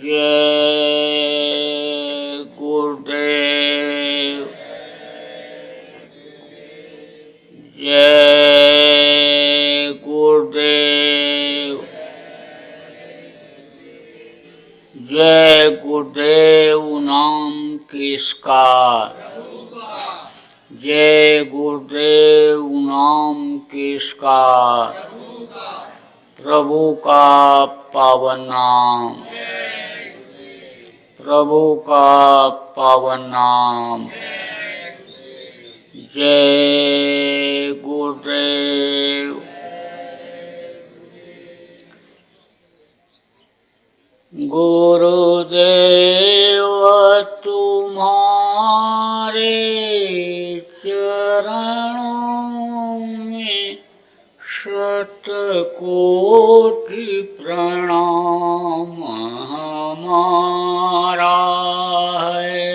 जय गुरुदेव। जय गुरुदेव। जय गुरुदेव नाम किसका, जय गुरुदेव नाम किसका, प्रभु का पावन नाम, प्रभु का पावन नाम। जय गुरुदेव। गुरुदेव तुम्हारे चरणों में शतकोटि प्रणाम हमारा है।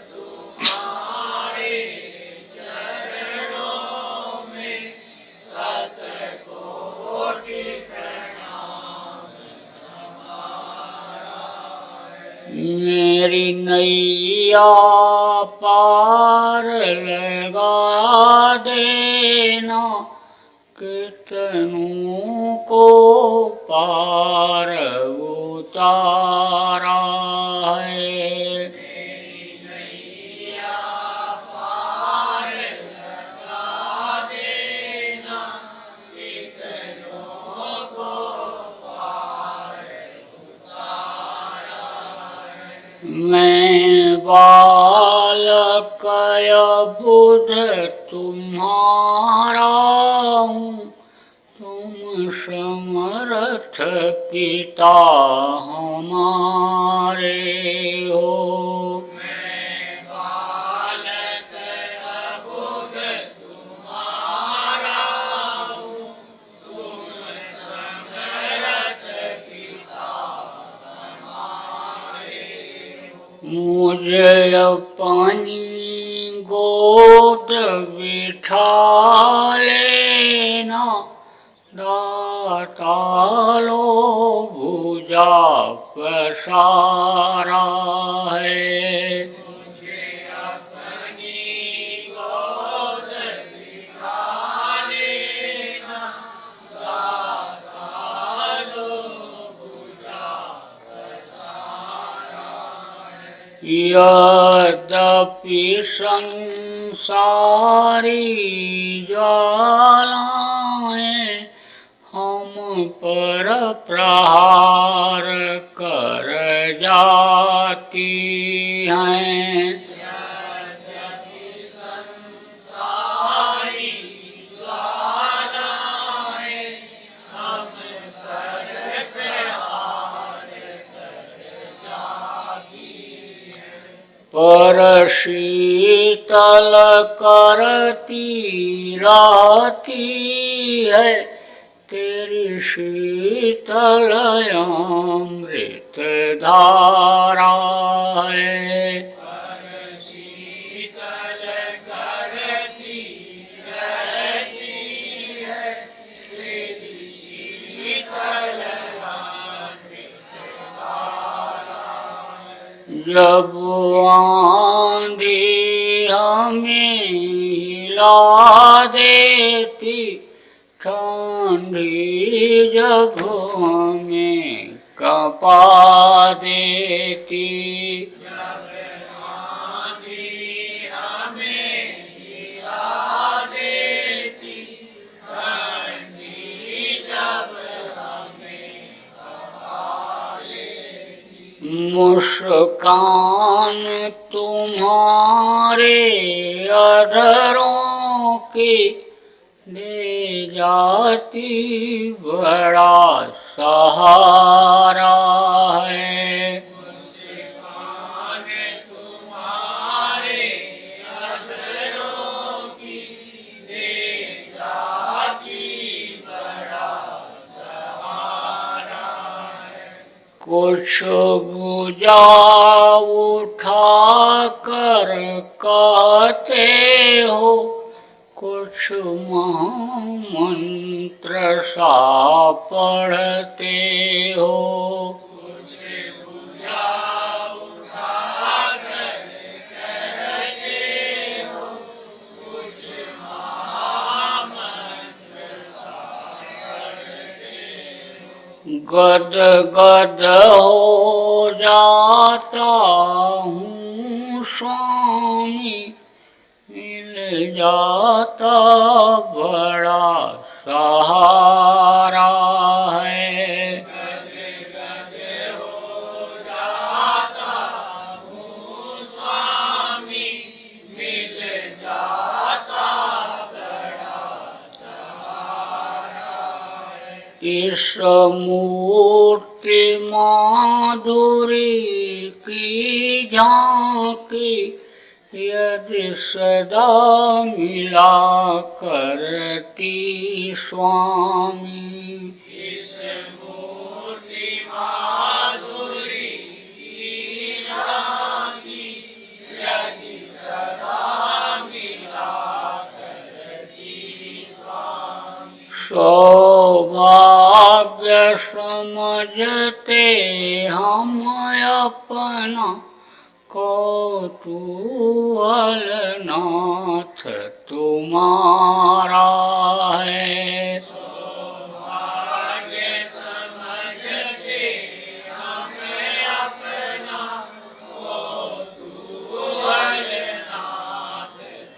तुम्हारे चरणों में शतकोटि प्रणाम हमारा है। मेरी नैया पार लगा देना, कितनों को पार उतारा है। मेरी नैया पार लगा देना, कितनों को पार उतारा है। मैं बालक बुध तुम्हारा हूँ, तुम समर्थ पिता हमारे हो। मैं बालक बुध तुम्हारा हूँ, तुम समर्थ पिता हमारे हो। मुझे अपनी गोद बिठा लेना, दाता लो भुजा पसारा है। मुझे अपनी गोद बिठा लेना, दाता लो भुजा पसारा है। यद्यपि संसारी ज्वालाएं हम पर प्रहार कर जाती हैं, यद्यपि संसारी ज्वालाएं हम पर प्रहार कर जाती हैं, पर शीतल करती रहती है तेरी शीतल अमृत धारा है। पर शीतल करती रहती है तेरी शीतल अमृत धारा है। जब आंधी हमें हिला देती, ठंडी जब हमें कपा देती, जब आंधी हमें हिला देती, ठंडी जब हमें कपा देती। मुस्कान तुम्हारे अधरों की दे जाती बड़ा सहारा है। मुस्कान तुम्हारे अधरों की दे जाती बड़ा सहारा है। कुछ भुजा उठा कर कहते हो, कुछ कुछ महामंत्र सा पढ़ते हो, कुछ भुजा उठाकर कहते हो, कुछ महामंत्र सा पढ़ते हो। गद गद हो जाता हूँ स्वामी, मिल जाता बड़ा सहारा है। गदे गदे हो जाता हूँ स्वामी, मिल जाता बड़ा सहारा है। इस मूर्ति माधुरी की झांकी यदि सदा मिला करती स्वामी, इस मूर्ति माधुरी की झांकी यदि सदा मिला करती स्वामी। सौभाग्य समझते हम अपना कौतूहल नाथ तुम्हारा है। सौभाग्य समझते हमें अपना कौतूहल नाथ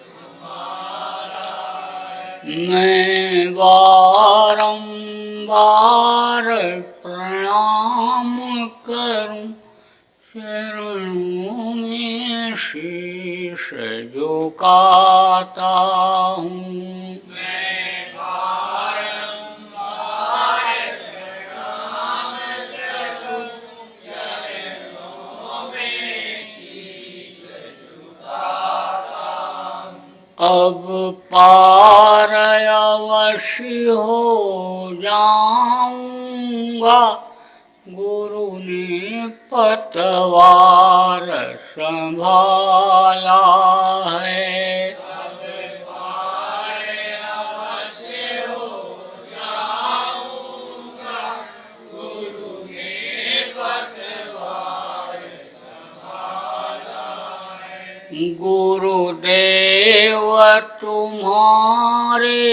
तुम्हारा है। मैं बारंबार प्रणाम करूं, चरणों में शीश झुकाता हूँ। मैं बारंबार प्रणाम करूं, चरणों में शीश झुकाता हूँ। अब पार अवश्य हो जाऊंगा, गुरु ने पतवार संभाला है। अब पार अवश्य हो जाऊंगा, गुरु ने पतवार संभाला है। गुरुदेव तुम्हारे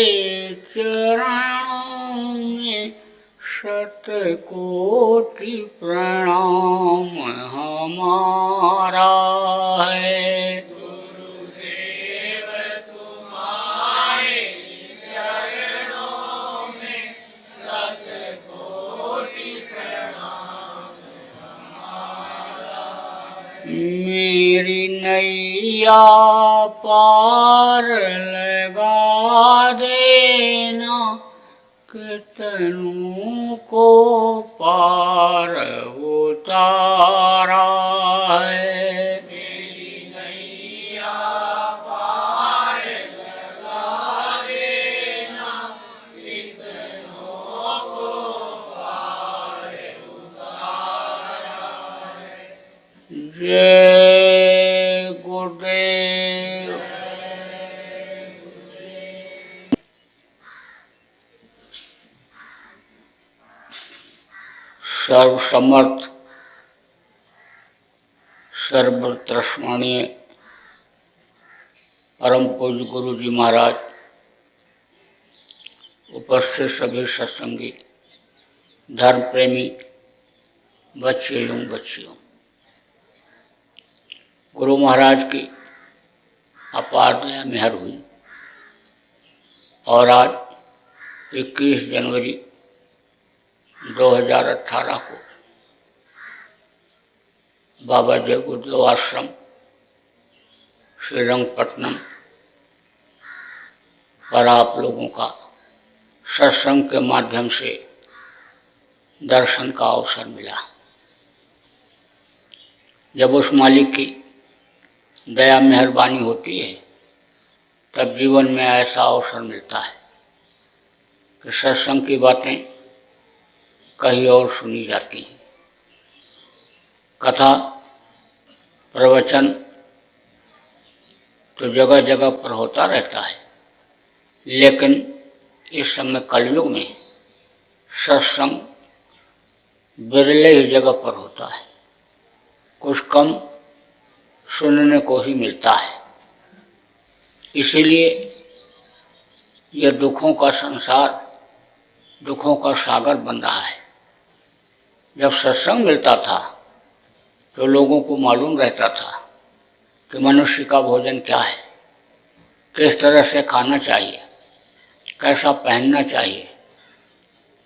चरणों में शतकोटि प्रणाम हमारा है। गुरुदेव तुम्हारे चरणों में शतकोटि प्रणाम हमारा है। मेरी नैया पार लगा देना, कितनों को पार उतारा है। मेरी नैया पार लगा देना, कितनों को पार उतारा है। जय गुरुदेव। सर्वसमर्थ सर्वतृष्णीय परम पूज्य गुरु जी महाराज, उपस्थित सभी सत्संगी, धर्म प्रेमी बच्चे एवं बच्चियों, गुरु महाराज की अपार दया मेहर हुई और आज 21 जनवरी 2018 को बाबा जय गुरुदेव आश्रम श्रीरंगपट्टनम पर आप लोगों का सत्संग के माध्यम से दर्शन का अवसर मिला। जब उस मालिक की दया मेहरबानी होती है तब जीवन में ऐसा अवसर मिलता है कि सत्संग की बातें कहीं और सुनी जाती हैं। कथा प्रवचन तो जगह जगह पर होता रहता है, लेकिन इस समय कलयुग में सत्संग बिरले ही जगह पर होता है, कुछ कम सुनने को ही मिलता है। इसीलिए यह दुखों का संसार, दुखों का सागर बन रहा है। जब सत्संग मिलता था तो लोगों को मालूम रहता था कि मनुष्य का भोजन क्या है, किस तरह से खाना चाहिए, कैसा पहनना चाहिए,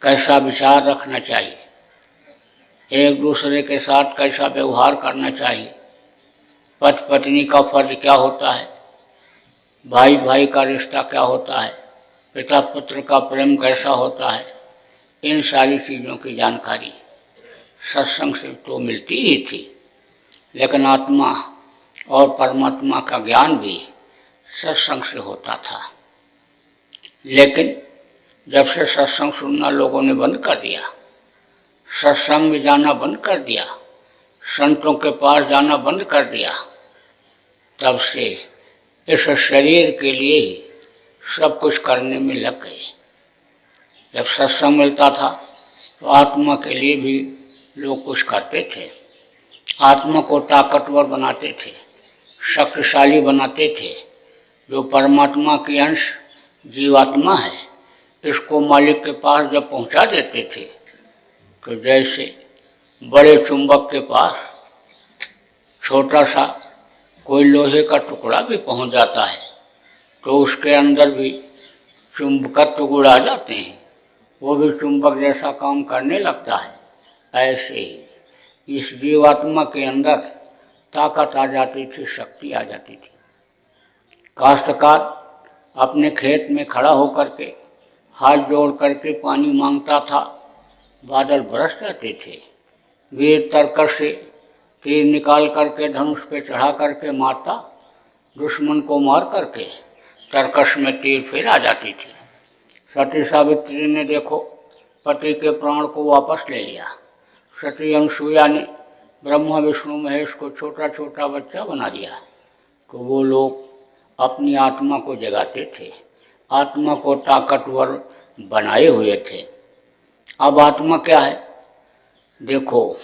कैसा विचार रखना चाहिए, एक दूसरे के साथ कैसा व्यवहार करना चाहिए, पति पत्नी का फर्ज क्या होता है, भाई भाई का रिश्ता क्या होता है, पिता पुत्र का प्रेम कैसा होता है। इन सारी चीज़ों की जानकारी सत्संग से तो मिलती ही थी, लेकिन आत्मा और परमात्मा का ज्ञान भी सत्संग से होता था। लेकिन जब से सत्संग सुनना लोगों ने बंद कर दिया, सत्संग में जाना बंद कर दिया, संतों के पास जाना बंद कर दिया, तब से इस शरीर के लिए ही सब कुछ करने में लग गए। जब सत्संग मिलता था तो आत्मा के लिए भी लोग कुछ करते थे, आत्मा को ताकतवर बनाते थे, शक्तिशाली बनाते थे। जो परमात्मा की अंश जीवात्मा है, इसको मालिक के पास जब पहुंचा देते थे तो जैसे बड़े चुंबक के पास छोटा सा कोई लोहे का टुकड़ा भी पहुंच जाता है तो उसके अंदर भी चुंबकत्व गुण आ जाते हैं, वो भी चुंबक जैसा काम करने लगता है। ऐसे ही इस जीवात्मा के अंदर ताकत आ जाती थी, शक्ति आ जाती थी। काश्तकार अपने खेत में खड़ा होकर के हाथ जोड़ करके पानी मांगता था, बादल बरस जाते थे। वीर तरकश से तीर निकाल करके धनुष पे चढ़ा करके मारता, दुश्मन को मार करके तरकश में तीर फिर आ जाती थी। सती सावित्री ने देखो पति के प्राण को वापस ले लिया। सती अनुसुईया ने ब्रह्मा विष्णु महेश को छोटा छोटा बच्चा बना दिया। तो वो लोग अपनी आत्मा को जगाते थे, आत्मा को ताकतवर बनाए हुए थे। अब आत्मा क्या है? देखो,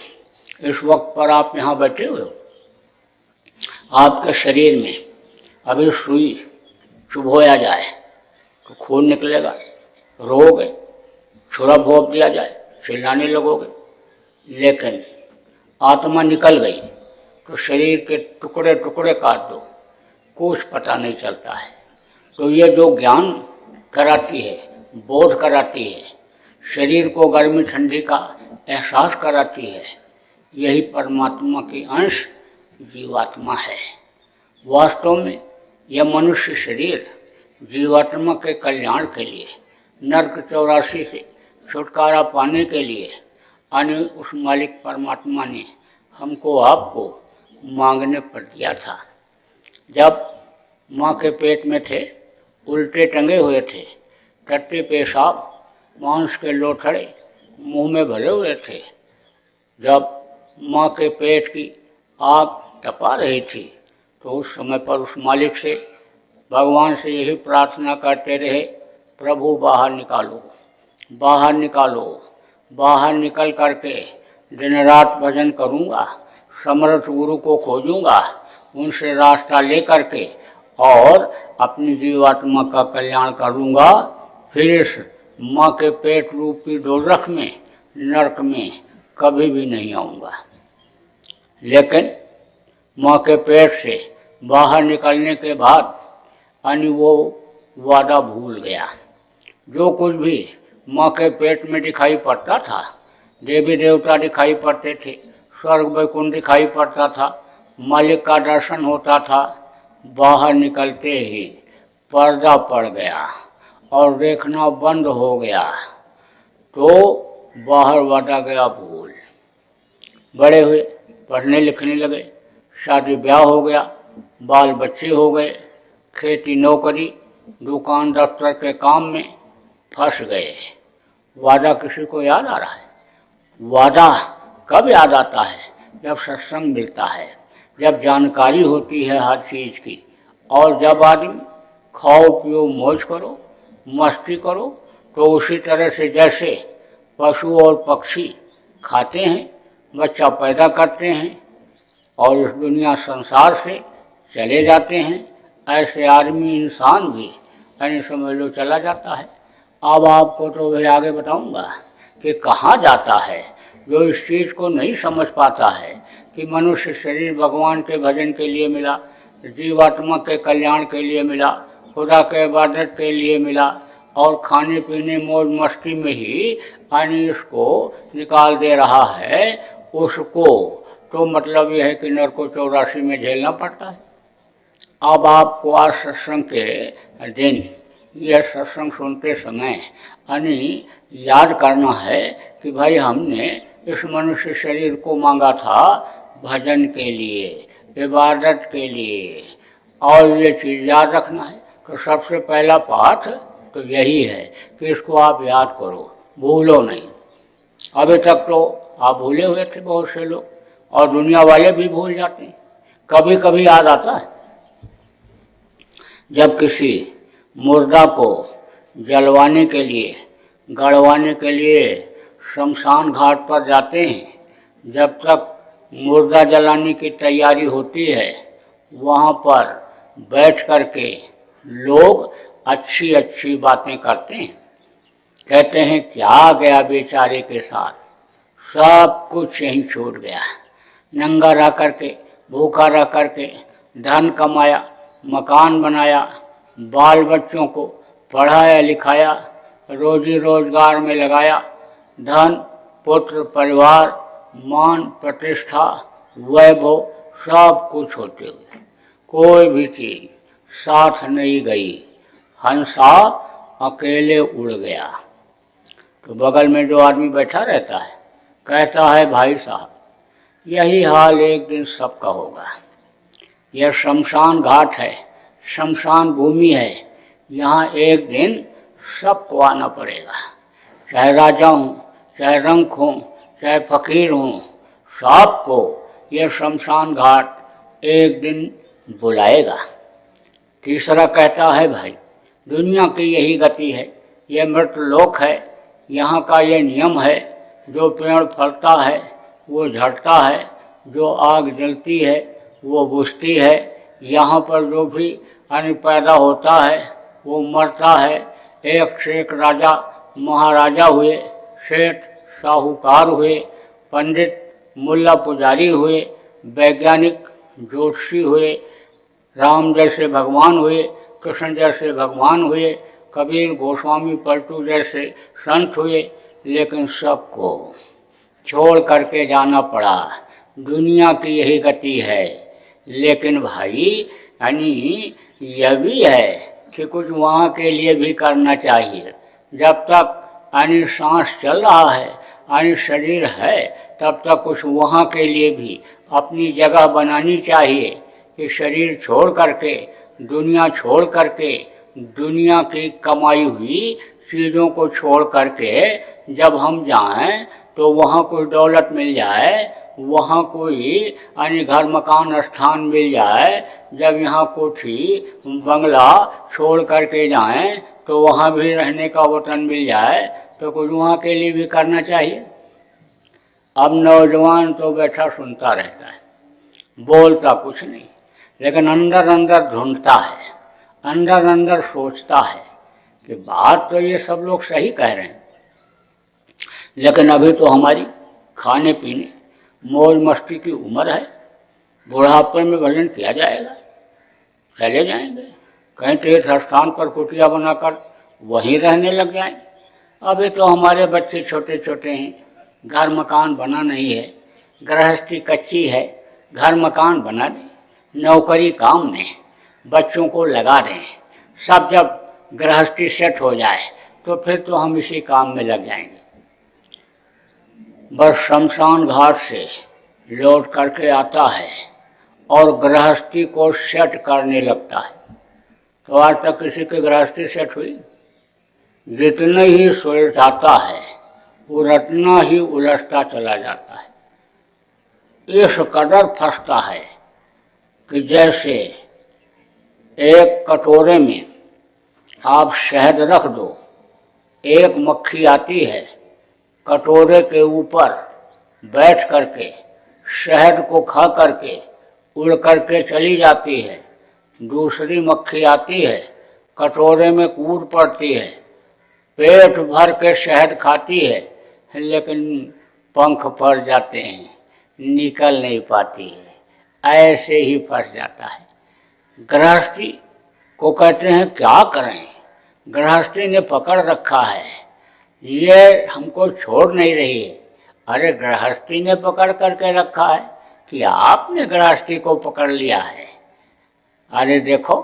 इस वक्त पर आप यहाँ बैठे हुए हो, आपके शरीर में अभी सुई चुभोया जाए तो खून निकलेगा, रोगे, छुरा भोंप दिया जाए, चिल्लाने लगोगे। लेकिन आत्मा निकल गई तो शरीर के टुकड़े टुकड़े काट दो, कुछ पता नहीं चलता है। तो ये जो ज्ञान कराती है, बोध कराती है, शरीर को गर्मी ठंडी का एहसास कराती है, यही परमात्मा की अंश जीवात्मा है। वास्तव में यह मनुष्य शरीर जीवात्मा के कल्याण के लिए, नरक 84 से छुटकारा पाने के लिए अन्य उस मालिक परमात्मा ने हमको आपको मांगने पर दिया था। जब माँ के पेट में थे, उल्टे टंगे हुए थे, टट्टी पेशाब मांस के लोथड़े मुंह में भरे हुए थे, जब माँ के पेट की आग तपा रही थी तो उस समय पर उस मालिक से, भगवान से यही प्रार्थना करते रहे, प्रभु बाहर निकालो, बाहर निकालो। बाहर निकल करके दिन रात भजन करूँगा, समर्थ गुरु को खोजूँगा, उनसे रास्ता ले करके और अपनी जीवात्मा का कल्याण करूँगा। फिर इस माँ के पेट रूपी दोजख में, नरक में कभी भी नहीं आऊँगा। लेकिन माँ के पेट से बाहर निकलने के बाद अनि वो वादा भूल गया। जो कुछ भी माँ के पेट में दिखाई पड़ता था, देवी देवता दिखाई पड़ते थे, स्वर्ग वैकुंठ दिखाई पड़ता था, मालिक का दर्शन होता था, बाहर निकलते ही पर्दा पड़ गया और देखना बंद हो गया। तो बाहर वादा गया भूल। बड़े हुए, पढ़ने लिखने लगे, शादी ब्याह हो गया, बाल बच्चे हो गए, खेती नौकरी, दुकान दफ्तर के काम में फंस गए। वादा किसी को याद आ रहा है? वादा कब याद आता है? जब सत्संग मिलता है, जब जानकारी होती है हर चीज़ की, और जब आदमी खाओ पियो मौज करो, मस्ती करो। तो उसी तरह से जैसे पशु और पक्षी खाते हैं, बच्चा पैदा करते हैं और इस दुनिया संसार से चले जाते हैं, ऐसे आदमी इंसान भी यानी समझ लो चला जाता है। अब आपको तो मैं आगे बताऊंगा कि कहाँ जाता है जो इस चीज़ को नहीं समझ पाता है कि मनुष्य शरीर भगवान के भजन के लिए मिला, जीवात्मा के कल्याण के लिए मिला, खुदा के इबादत के लिए मिला, और खाने पीने मौज मस्ती में ही यानी इसको निकाल दे रहा है, उसको तो मतलब यह है कि नरको 84 में झेलना पड़ता है। अब आपको आज सत्संग के दिन यह सत्संग सुनते समय यानी याद करना है कि भाई हमने इस मनुष्य शरीर को मांगा था भजन के लिए, इबादत के लिए, और ये चीज़ याद रखना है। तो सबसे पहला पाठ तो यही है कि इसको आप याद करो, भूलो नहीं। अभी तक तो आप भूले हुए थे बहुत से लोग, और दुनिया वाले भी भूल जाते हैं। कभी कभी याद आता है जब किसी मुर्दा को जलवाने के लिए, गड़वाने के लिए शमशान घाट पर जाते हैं, जब तक मुर्दा जलाने की तैयारी होती है, वहाँ पर बैठ कर के लोग अच्छी अच्छी बातें करते हैं। कहते हैं क्या गया बेचारे के साथ, सब कुछ यहीं छूट गया, नंगा रह करके, भूखा रह करके धन कमाया, मकान बनाया, बाल बच्चों को पढ़ाया लिखाया, रोजी रोजगार में लगाया, धन, पुत्र, परिवार, मान, प्रतिष्ठा, वैभव सब कुछ होते हुए कोई भी चीज साथ नहीं गई, हंसा अकेले उड़ गया। तो बगल में जो आदमी बैठा रहता है कहता है भाई साहब यही हाल एक दिन सबका होगा, यह शमशान घाट है, शमशान भूमि है, यहाँ एक दिन सबको आना पड़ेगा, चाहे राजा हूँ, चाहे रंक हूँ, चाहे फकीर हूँ, सबको यह शमशान घाट एक दिन बुलाएगा। तीसरा कहता है भाई दुनिया की यही गति है, यह मृतलोक है, यहाँ का ये नियम है, जो पेड़ फलता है वो झड़ता है, जो आग जलती है वो बुझती है, यहाँ पर जो भी अन्न पैदा होता है वो मरता है। एक से एक राजा महाराजा हुए, सेठ साहूकार हुए, पंडित मुल्ला पुजारी हुए, वैज्ञानिक ज्योतिषी हुए, राम जैसे भगवान हुए, कृष्ण जैसे भगवान हुए, कबीर गोस्वामी पलटू जैसे संत हुए, लेकिन सबको छोड़ करके जाना पड़ा। दुनिया की यही गति है। लेकिन भाई यानी यह भी है कि कुछ वहाँ के लिए भी करना चाहिए। जब तक यानी सांस चल रहा है, यानी शरीर है, तब तक कुछ वहाँ के लिए भी अपनी जगह बनानी चाहिए कि शरीर छोड़ करके, दुनिया छोड़ करके, दुनिया की कमाई हुई चीज़ों को छोड़ करके जब हम जाएं तो वहाँ कोई दौलत मिल जाए, वहाँ कोई यानी घर मकान स्थान मिल जाए, जब यहाँ कुछ ही बंगला छोड़ करके जाएं तो वहाँ भी रहने का वतन मिल जाए, तो कुछ वहाँ के लिए भी करना चाहिए। अब नौजवान तो बैठा सुनता रहता है, बोलता कुछ नहीं, लेकिन अंदर अंदर ढूंढता है, अंदर अंदर सोचता है कि बात तो ये सब लोग सही कह रहे हैं, लेकिन अभी तो हमारी खाने पीने मौज मस्ती की उम्र है, बुढ़ापे में भजन किया जाएगा, चले जाएंगे कहीं तीर्थ स्थान पर कुटिया बनाकर वहीं रहने लग जाएंगे। अभी तो हमारे बच्चे छोटे छोटे हैं, घर मकान बना नहीं है, गृहस्थी कच्ची है, घर मकान बना दें, नौकरी काम में बच्चों को लगा दें, सब जब गृहस्थी सेट हो जाए तो फिर तो हम इसी काम में लग जाएंगे। बस शमशान घाट से लौट करके आता है और गृहस्थी को सेट करने लगता है। तो आज तक किसी की गृहस्थी सेट हुई? जितने ही सुलझाता है उतना ही उलझता चला जाता है। इस कदर फंसता है कि जैसे एक कटोरे में आप शहद रख दो, एक मक्खी आती है, कटोरे के ऊपर बैठ करके शहद को खा करके उड़ करके चली जाती है। दूसरी मक्खी आती है, कटोरे में कूद पड़ती है, पेट भर के शहद खाती है, लेकिन पंख फट जाते हैं, निकल नहीं पाती है, ऐसे ही फंस जाता है। गृहस्थी को कहते हैं क्या करें, गृहस्थी ने पकड़ रखा है, ये हमको छोड़ नहीं रही है। अरे गृहस्थी ने पकड़ करके रखा है कि आपने गृहस्थी को पकड़ लिया है? अरे देखो,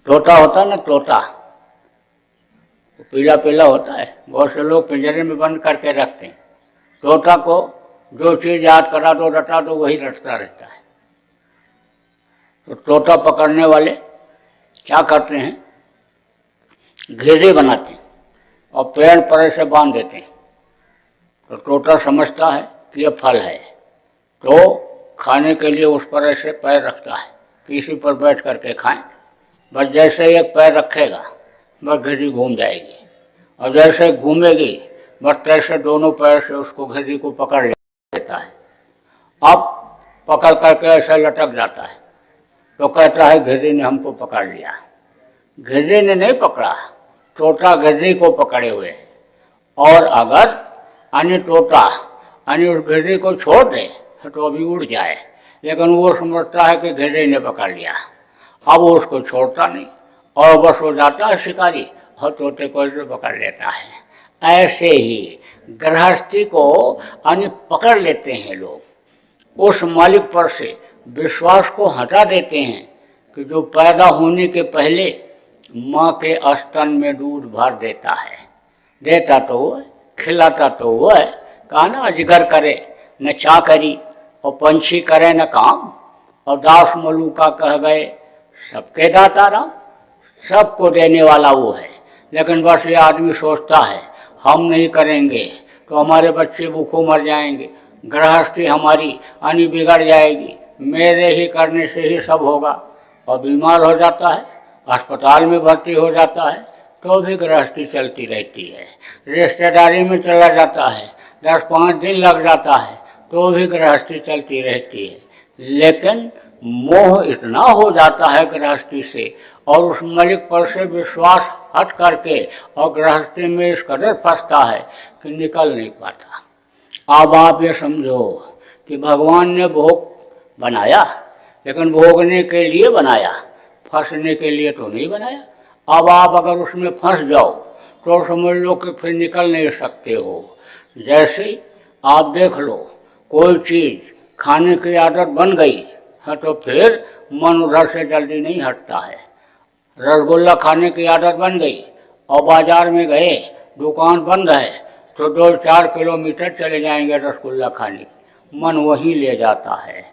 तोता होता ना, तोता पीला पीला होता है, बहुत से लोग पिंजरे में बंद करके रखते हैं। तोता को जो चीज याद करा दो, रटा दो, वही रटता रहता है। तो तोता पकड़ने वाले क्या करते हैं, घेरे बनाते हैं और पेड़ पर से बांध देते हैं। तो तोता समझता है कि यह फल है, तो खाने के लिए उस पर ऐसे पैर रखता है कि इसी पर बैठ करके खाएं। बस जैसे एक पैर रखेगा बस घेरी घूम जाएगी, और जैसे घूमेगी बस तैसे दोनों पैर से उसको घेरी को पकड़ लेता है। अब पकड़ करके ऐसे लटक जाता है, तो कहता है घेरी ने हमको पकड़ लिया। घेरी ने नहीं पकड़ा, तोता घेरी को पकड़े हुए है। और अगर अन्य तोता अन्य उस घेरी को छोड़ दे तो अभी उड़ जाए, लेकिन वो समझता है कि घेरी ने पकड़ लिया। अब वो उसको छोड़ता नहीं और बस हो जाता है शिकारी और तोते को पकड़ लेता है। ऐसे ही गृहस्थी को अन्य पकड़ लेते हैं लोग, उस मालिक पर से विश्वास को हटा देते हैं कि जो पैदा होने के पहले माँ के स्तन में दूध भर देता है। देता तो वो है, खिलाता तो वो है। कहा ना, अजगर करे न चाकरी और पंछी करे न काम, और दास मलूका कह गए सबके दाता राम। सबको देने वाला वो है, लेकिन बस ये आदमी सोचता है हम नहीं करेंगे तो हमारे बच्चे भूखों मर जाएंगे, गृहस्थी हमारी अन्य बिगड़ जाएगी, मेरे ही करने से ही सब होगा। और बीमार हो जाता है, अस्पताल में भर्ती हो जाता है, तो भी गृहस्थी चलती रहती है। रिश्तेदारी में चला जाता है, 10-5 दिन लग जाता है, तो भी गृहस्थी चलती रहती है। लेकिन मोह इतना हो जाता है गृहस्थी से और उस मालिक पर से विश्वास हट करके और गृहस्थी में इस कदर फंसता है कि निकल नहीं पाता। अब आप ये समझो कि भगवान ने भोग बनाया, लेकिन भोगने के लिए बनाया, फंसने के लिए तो नहीं बनाया। अब आप अगर उसमें फंस जाओ तो समझ लो कि फिर निकल नहीं सकते हो। जैसे आप देख लो, कोई चीज़ खाने की आदत बन गई है तो फिर मन उधर से जल्दी नहीं हटता है। रसगुल्ला खाने की आदत बन गई और बाजार में गए, दुकान बंद है, तो 2-4 किलोमीटर चले जाएंगे रसगुल्ला खाने, मन वहीं ले जाता है।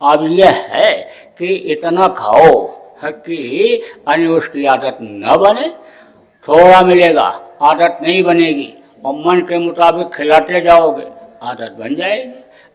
अब यह है कि इतना खाओ कि अन्य उसकी आदत न बने। थोड़ा मिलेगा, आदत नहीं बनेगी, और मन के मुताबिक खिलाते जाओगे, आदत बन जाएगी।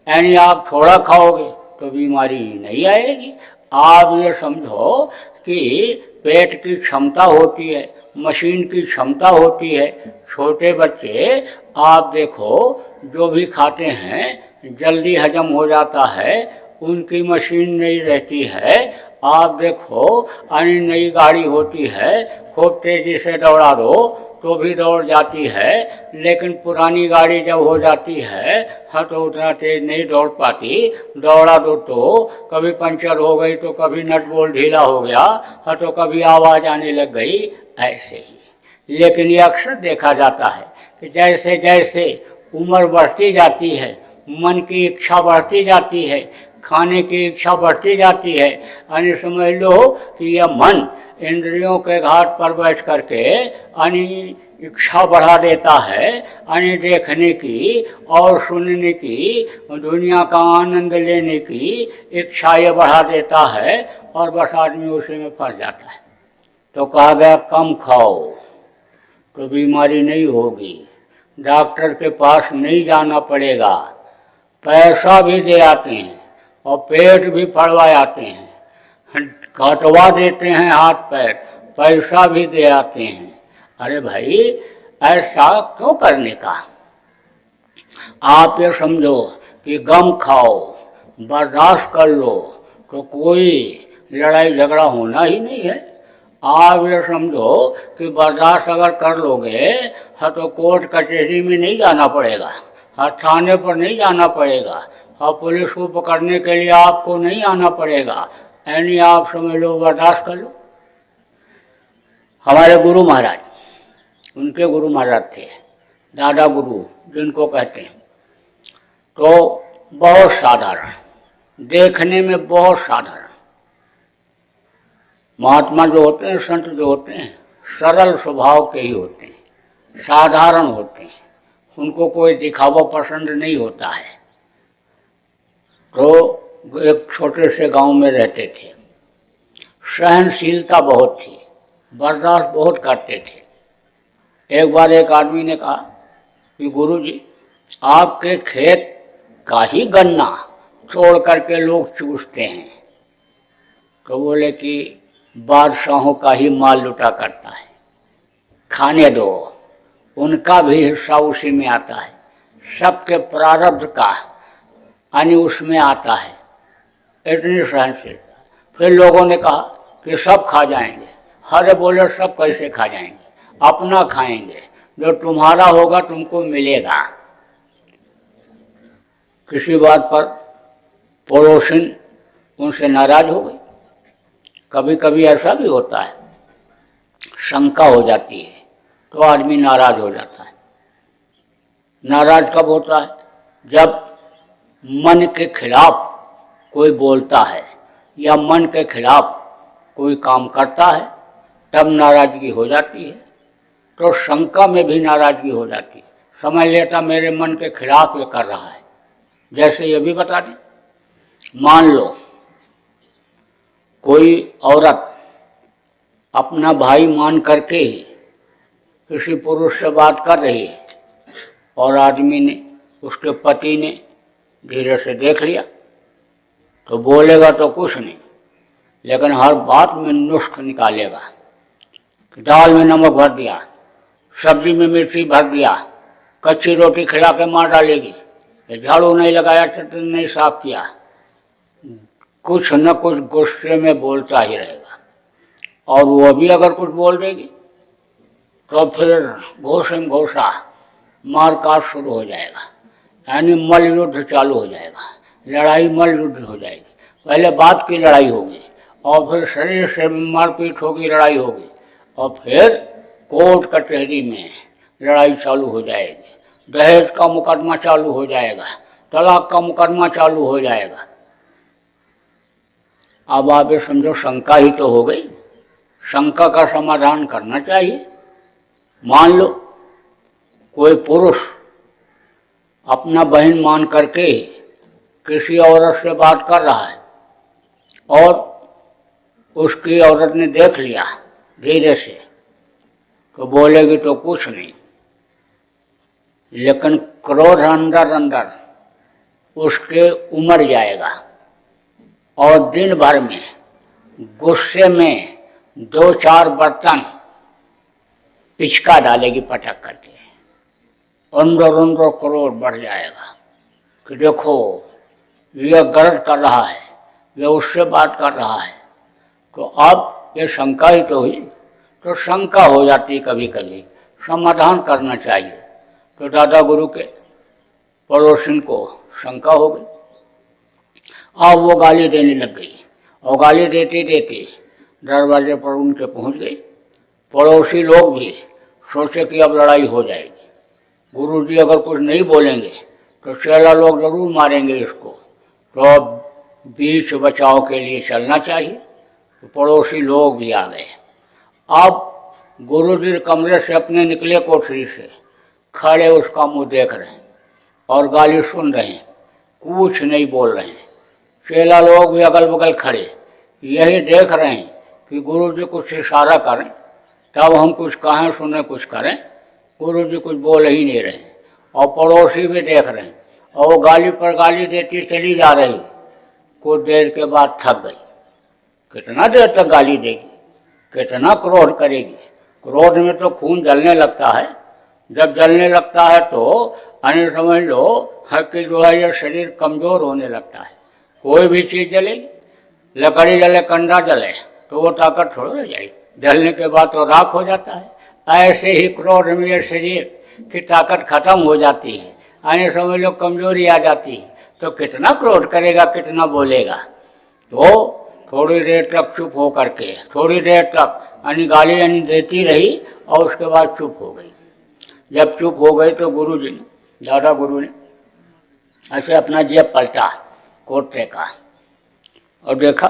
यानी आप थोड़ा खाओगे तो बीमारी नहीं आएगी। आप ये समझो कि पेट की क्षमता होती है, मशीन की क्षमता होती है। छोटे बच्चे आप देखो जो भी खाते हैं जल्दी हजम हो जाता है, उनकी मशीन नहीं रहती है। आप देखो अन्य नई गाड़ी होती है, खूब तेजी से दौड़ा दो तो भी दौड़ जाती है, लेकिन पुरानी गाड़ी जब हो जाती है तो उतना तेज नहीं दौड़ पाती। दौड़ा दो तो कभी पंचर हो गई, तो कभी नट बोल्ट ढीला हो गया, तो कभी आवाज़ आने लग गई, ऐसे ही। लेकिन ये अक्सर देखा जाता है कि जैसे जैसे उम्र बढ़ती जाती है, मन की इच्छा बढ़ती जाती है, खाने की इच्छा बढ़ती जाती है, यानी समझ लो कि यह मन इंद्रियों के घाट पर बैठ करके यानी इच्छा बढ़ा देता है, यानी देखने की और सुनने की, दुनिया का आनंद लेने की इच्छा ये बढ़ा देता है, और बस आदमी उसी में फंस जाता है। तो कहा गया कम खाओ तो बीमारी नहीं होगी, डॉक्टर के पास नहीं जाना पड़ेगा, पैसा भी दे आते हैं और पेट भी पड़वा आते हैं, कटवा देते हैं हाथ पैर, पैसा भी दे आते हैं। अरे भाई, ऐसा क्यों करने का? आप ये समझो कि गम खाओ, बर्दाश्त कर लो, तो कोई लड़ाई झगड़ा होना ही नहीं है। आप ये समझो कि बर्दाश्त अगर कर लोगे हाँ, तो कोर्ट कचहरी में नहीं जाना पड़ेगा, हाँ थाने पर नहीं जाना पड़ेगा, हाँ पुलिस को पकड़ने के लिए आपको नहीं आना पड़ेगा। यानी आप समझ लो, बर्दाश्त कर लो। हमारे गुरु महाराज, उनके गुरु महाराज थे दादा गुरु जिनको कहते हैं, तो बहुत साधारण, देखने में बहुत साधारण। महात्मा जो होते हैं, संत जो होते हैं, सरल स्वभाव के ही होते हैं, साधारण होते हैं, उनको कोई दिखावा पसंद नहीं होता है। तो एक छोटे से गांव में रहते थे, सहनशीलता बहुत थी, बर्दाश्त बहुत करते थे। एक बार एक आदमी ने कहा कि गुरुजी, आपके खेत का ही गन्ना छोड़ करके लोग चूसते हैं। तो बोले कि बादशाहों का ही माल लुटा करता है, खाने दो, उनका भी हिस्सा उसी में आता है, सबके प्रारब्ध का यानी उसमें आता है। इतनी सहनशीलता। फिर लोगों ने कहा कि सब खा जाएंगे। अरे बोले, सब कैसे खा जाएंगे? अपना खाएंगे, जो तुम्हारा होगा तुमको मिलेगा। किसी बात पर पड़ोसिन उनसे नाराज हो गई। कभी कभी ऐसा भी होता है, शंका हो जाती है तो आदमी नाराज हो जाता है। नाराज कब होता है? जब मन के खिलाफ कोई बोलता है या मन के खिलाफ कोई काम करता है, तब नाराजगी हो जाती है। तो शंका में भी नाराजगी हो जाती है। समझ लेता मेरे मन के खिलाफ ये कर रहा है। जैसे ये भी बता दें, मान लो कोई औरत अपना भाई मान करके ही किसी पुरुष से बात कर रही है और आदमी ने, उसके पति ने धीरे से देख लिया, तो बोलेगा तो कुछ नहीं, लेकिन हर बात में नुस्ख निकालेगा। दाल में नमक भर दिया, सब्जी में मिर्ची भर दिया, कच्ची रोटी खिला के मार डालेगी, झाड़ू नहीं लगाया, चटनी नहीं साफ किया, कुछ न कुछ गुस्से में बोलता ही रहेगा। और वो भी अगर कुछ बोल देगी तो फिर घोषम घोषा मार काट शुरू हो जाएगा, यानी मल युद्ध चालू हो जाएगा, लड़ाई मल युद्ध हो जाएगी। पहले बात की लड़ाई होगी और फिर शरीर से मारपीट होगी, लड़ाई होगी, और फिर कोर्ट कचहरी में लड़ाई चालू हो जाएगी, दहेज का मुकदमा चालू हो जाएगा, तलाक का मुकदमा चालू हो जाएगा। अब आप ये समझो, शंका ही तो हो गई। शंका का समाधान करना चाहिए। मान लो कोई पुरुष अपना बहन मान करके किसी औरत से बात कर रहा है और उसकी औरत ने देख लिया धीरे से, तो बोलेगी तो कुछ नहीं, लेकिन क्रोध अंदर अंदर उसके उमड़ जाएगा और दिन भर में गुस्से में 2-4 बर्तन पिचका डालेगी पटक करके। अंदर अंदर क्रोध बढ़ जाएगा कि देखो यह गलत कर रहा है, यह उससे बात कर रहा है। तो अब ये शंका ही तो हुई। तो शंका हो जाती कभी कभी, समाधान करना चाहिए। तो दादा गुरु के पड़ोसिन को शंका हो गई। अब वो गाली देने लग गई और गाली देते देते दरवाजे पर उनके पहुंच गई। पड़ोसी लोग भी सोचे कि अब लड़ाई हो जाएगी, गुरुजी अगर कुछ नहीं बोलेंगे तो चेला लोग जरूर मारेंगे इसको, तो अब बीच बचाव के लिए चलना चाहिए। तो पड़ोसी लोग भी आ गए। अब गुरुजी कमरे से अपने निकले कोठरी से, खड़े उसका मुंह देख रहे हैं और गाली सुन रहे हैं, कुछ नहीं बोल रहे हैं। चेला लोग भी अगल बगल खड़े यही देख रहे हैं कि गुरुजी कुछ इशारा करें तब हम कुछ कहें, सुने, कुछ करें। गुरुजी कुछ बोल ही नहीं रहे और पड़ोसी भी देख रहे हैं और वो गाली पर गाली देती चली जा रही। कुछ देर के बाद थक गई। कितना देर तक गाली देगी, कितना क्रोध करेगी। क्रोध में तो खून जलने लगता है, जब जलने लगता है तो अन्य समझ लो कि जो है ये शरीर कमजोर होने लगता है। कोई भी चीज़ जलेगी, लकड़ी जले, कंडा जले तो वो ताकत थोड़ी रह जाएगी, जलने के बाद तो राख हो जाता है। ऐसे ही क्रोध में ये शरीर की ताकत खत्म हो जाती है, अन्य समझ लो कमजोरी आ जाती है। तो कितना क्रोध करेगा, कितना बोलेगा। तो थोड़ी देर तक चुप हो करके, थोड़ी देर तक यानी गाली यानी देती रही और उसके बाद चुप हो गई। जब चुप हो गई तो गुरु जी ने, दादा गुरु ने ऐसे अपना जेब पलटा कोटे का और देखा,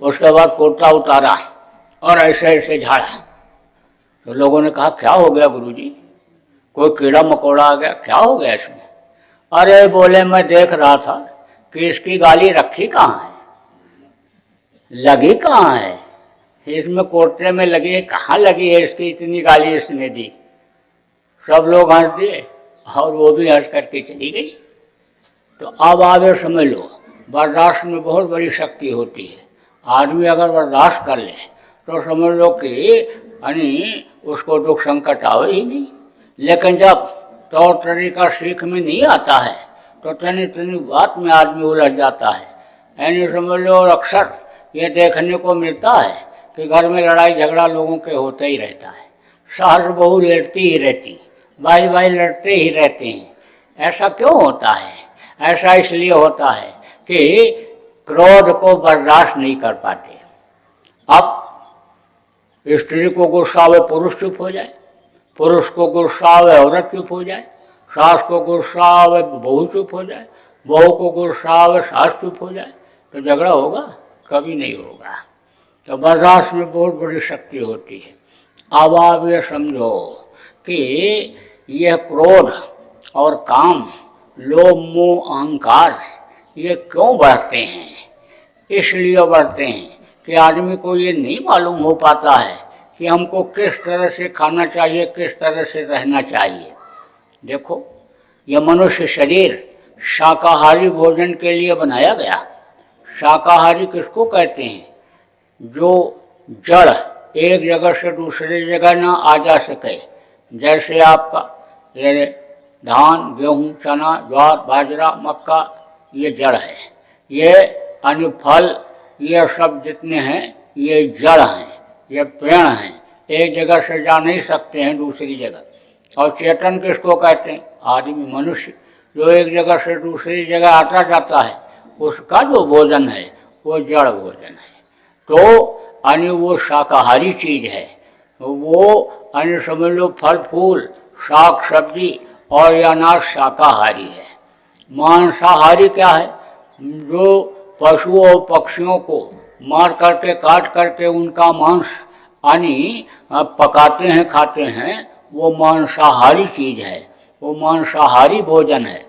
उसके बाद कोटा उतारा और ऐसे ऐसे झाड़ा। तो लोगों ने कहा क्या हो गया गुरुजी, कोई कीड़ा मकोड़ा आ गया, क्या हो गया इसमें? अरे बोले मैं देख रहा था कि इसकी गाली रखी कहाँ है, लगी कहाँ है, इसमें कोटरे में लगी है, कहाँ लगी है इसकी इतनी गाली इसने दी। सब लोग हंस दिए और वो भी हंस करके चली गई। तो अब आगे समझ लो, बर्दाश्त में बहुत बड़ी शक्ति होती है। आदमी अगर बर्दाश्त कर ले तो समझ लो कि यानी उसको दुख संकट आवे ही नहीं। लेकिन जब तौर तरीका सीख में नहीं आता है तो तनी तनी बात में आदमी उलझ जाता है। यानी समझ लो अक्सर ये देखने को मिलता है कि घर में लड़ाई झगड़ा लोगों के होते ही रहता है, सास बहू लड़ती ही रहती, भाई भाई लड़ते ही रहते हैं। ऐसा क्यों होता है? ऐसा इसलिए होता है कि क्रोध को बर्दाश्त नहीं कर पाते। अब स्त्री को गुस्सा आवे पुरुष चुप हो जाए, पुरुष को गुस्सा आवे औरत चुप हो जाए, सास को गुस्सा आवे बहू चुप हो जाए, बहू को गुस्सा आवे सास चुप हो जाए, तो झगड़ा होगा? कभी नहीं होगा। तो बर्दाश्त में बहुत बड़ी शक्ति होती है। अब आप ये समझो कि यह क्रोध और काम, लोभ मोह अहंकार ये क्यों बढ़ते हैं? इसलिए बढ़ते हैं कि आदमी को ये नहीं मालूम हो पाता है कि हमको किस तरह से खाना चाहिए, किस तरह से रहना चाहिए। देखो, यह मनुष्य शरीर शाकाहारी भोजन के लिए बनाया गया। शाकाहारी किसको कहते हैं? जो जड़ एक जगह से दूसरी जगह ना आ जा सके। जैसे आपका धान, गेहूँ, चना, ज्वार, बाजरा, मक्का ये जड़ है। ये अन्य फल ये सब जितने हैं ये जड़ हैं, ये पेड़ हैं, एक जगह से जा नहीं सकते हैं दूसरी जगह। और चेतन किसको कहते हैं? आदमी, मनुष्य जो एक जगह से दूसरी जगह आता जाता है, उसका जो भोजन है वो जड़ भोजन है। तो अन्य वो शाकाहारी चीज है, वो अन्य समझ लो फल फूल, शाक सब्जी और या अनाज शाकाहारी है। मांसाहारी क्या है? जो पशुओं और पक्षियों को मार करके काट करके उनका मांस यानी पकाते हैं, खाते हैं, वो मांसाहारी चीज है, वो मांसाहारी भोजन है।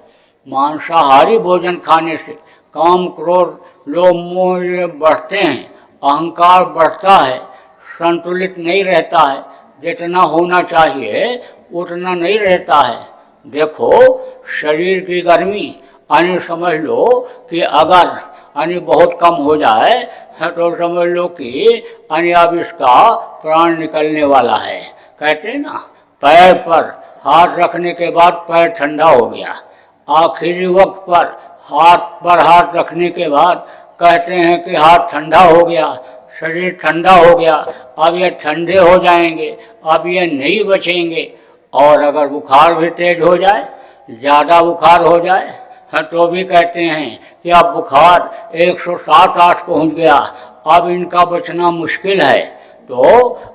मांसाहारी भोजन खाने से काम, क्रोध, लोभ मोह बढ़ते हैं, अहंकार बढ़ता है, संतुलित नहीं रहता है, जितना होना चाहिए उतना नहीं रहता है। देखो, शरीर की गर्मी यानी समझ लो कि अगर यानी बहुत कम हो जाए तो समझ लो कि यानी अब इसका प्राण निकलने वाला है। कहते हैं ना, पैर पर हाथ रखने के बाद पैर ठंडा हो गया, आखिरी वक्त पर हाथ रखने के बाद कहते हैं कि हाथ ठंडा हो गया, शरीर ठंडा हो गया, अब ये ठंडे हो जाएंगे, अब ये नहीं बचेंगे। और अगर बुखार भी तेज हो जाए, ज़्यादा बुखार हो जाए तो भी कहते हैं कि अब बुखार 107-8 पहुँच गया, अब इनका बचना मुश्किल है। तो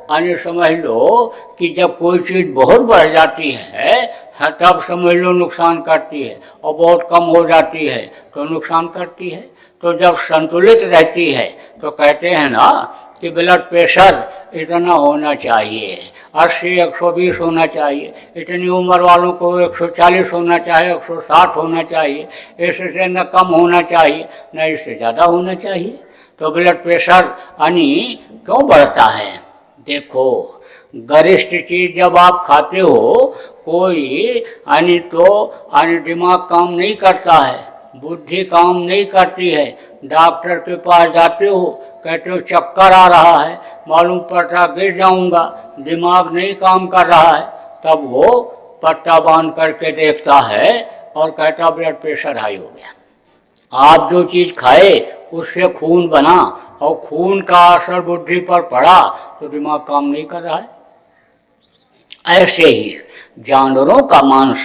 अन्य समझ लो कि जब कोई चीज़ बहुत बढ़ जाती है तब समझ लो नुकसान करती है, और बहुत कम हो जाती है तो नुकसान करती है। तो जब संतुलित रहती है तो कहते हैं ना कि ब्लड प्रेशर इतना होना चाहिए, 80-120 होना चाहिए, इतनी उम्र वालों को 140 होना चाहिए, 160 होना चाहिए, इससे न कम होना चाहिए न इससे ज़्यादा होना चाहिए। तो ब्लड प्रेशर यानी क्यों बढ़ता है? देखो, गरिष्ठ चीज जब आप खाते हो, कोई यानी तो यानी दिमाग काम नहीं करता है, बुद्धि काम नहीं करती है, डॉक्टर के पास जाते हो, कहते हो चक्कर आ रहा है, मालूम पड़ता गिर जाऊंगा, दिमाग नहीं काम कर रहा है, तब वो पट्टा बांध करके देखता है और कहता ब्लड प्रेशर हाई हो गया। आप जो चीज़ खाए उससे खून बना और खून का असर बुद्धि पर पड़ा तो दिमाग काम नहीं कर रहा है। ऐसे ही जानवरों का मांस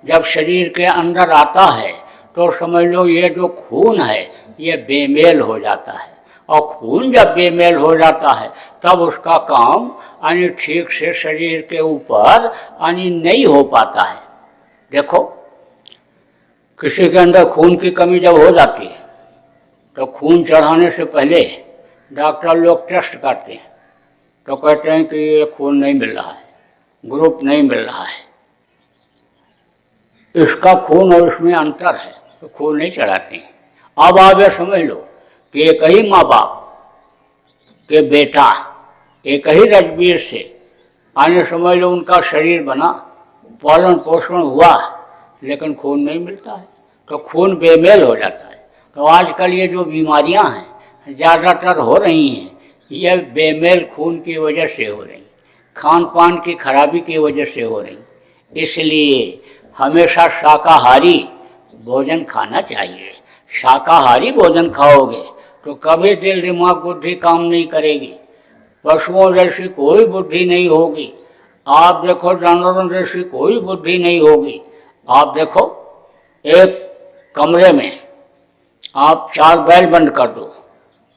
जब शरीर के अंदर आता है तो समझ लो ये जो खून है ये बेमेल हो जाता है, और खून जब बेमेल हो जाता है तब उसका काम यानी ठीक से शरीर के ऊपर यानी नहीं हो पाता है। देखो, किसी के अंदर खून की कमी जब हो जाती है तो खून चढ़ाने से पहले डॉक्टर लोग टेस्ट करते हैं, तो कहते हैं कि ये खून नहीं मिल रहा है, ग्रुप नहीं मिल रहा है, इसका खून और इसमें अंतर है, तो खून नहीं चढ़ाते हैं। अब आप ये समझ लो कि एक ही माँ बाप के बेटा एक ही रजबीर से आने समझ लो उनका शरीर बना, पालन पोषण हुआ, लेकिन खून नहीं मिलता है तो खून बेमेल हो जाता है। तो आजकल ये जो बीमारियां हैं ज़्यादातर हो रही हैं, ये बेमेल खून की वजह से हो रही, खान पान की खराबी की वजह से हो रही। इसलिए हमेशा शाकाहारी भोजन खाना चाहिए। शाकाहारी भोजन खाओगे तो कभी दिल दिमाग बुद्धि काम नहीं करेगी, पशुओं जैसी कोई बुद्धि नहीं होगी। आप देखो जानवरों जैसी कोई बुद्धि नहीं होगी। आप देखो एक कमरे में आप 4 बैल बंद कर दो,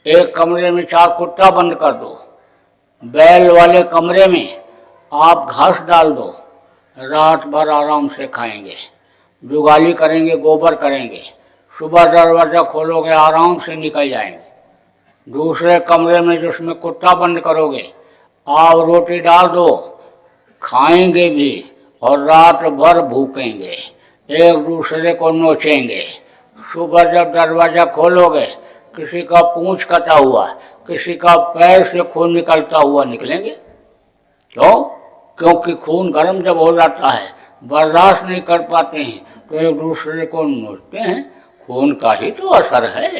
एक कमरे में 4 कुत्ता बंद कर दो, बैल वाले कमरे में आप घास डाल दो, रात भर आराम से खाएंगे, जुगाली करेंगे, गोबर करेंगे, सुबह दरवाज़ा खोलोगे आराम से निकल जाएंगे। दूसरे कमरे में जिसमें कुत्ता बंद करोगे आप रोटी डाल दो, खाएंगे भी और रात भर भूखेंगे, एक दूसरे को नोचेंगे। सुबह जब दरवाज़ा खोलोगे किसी का पूंछ कटा हुआ, किसी का पैर से खून निकलता हुआ निकलेंगे। क्यों? क्योंकि खून गर्म जब हो जाता है बर्दाश्त नहीं कर पाते हैं तो एक दूसरे को नोचते हैं। खून का ही तो असर है।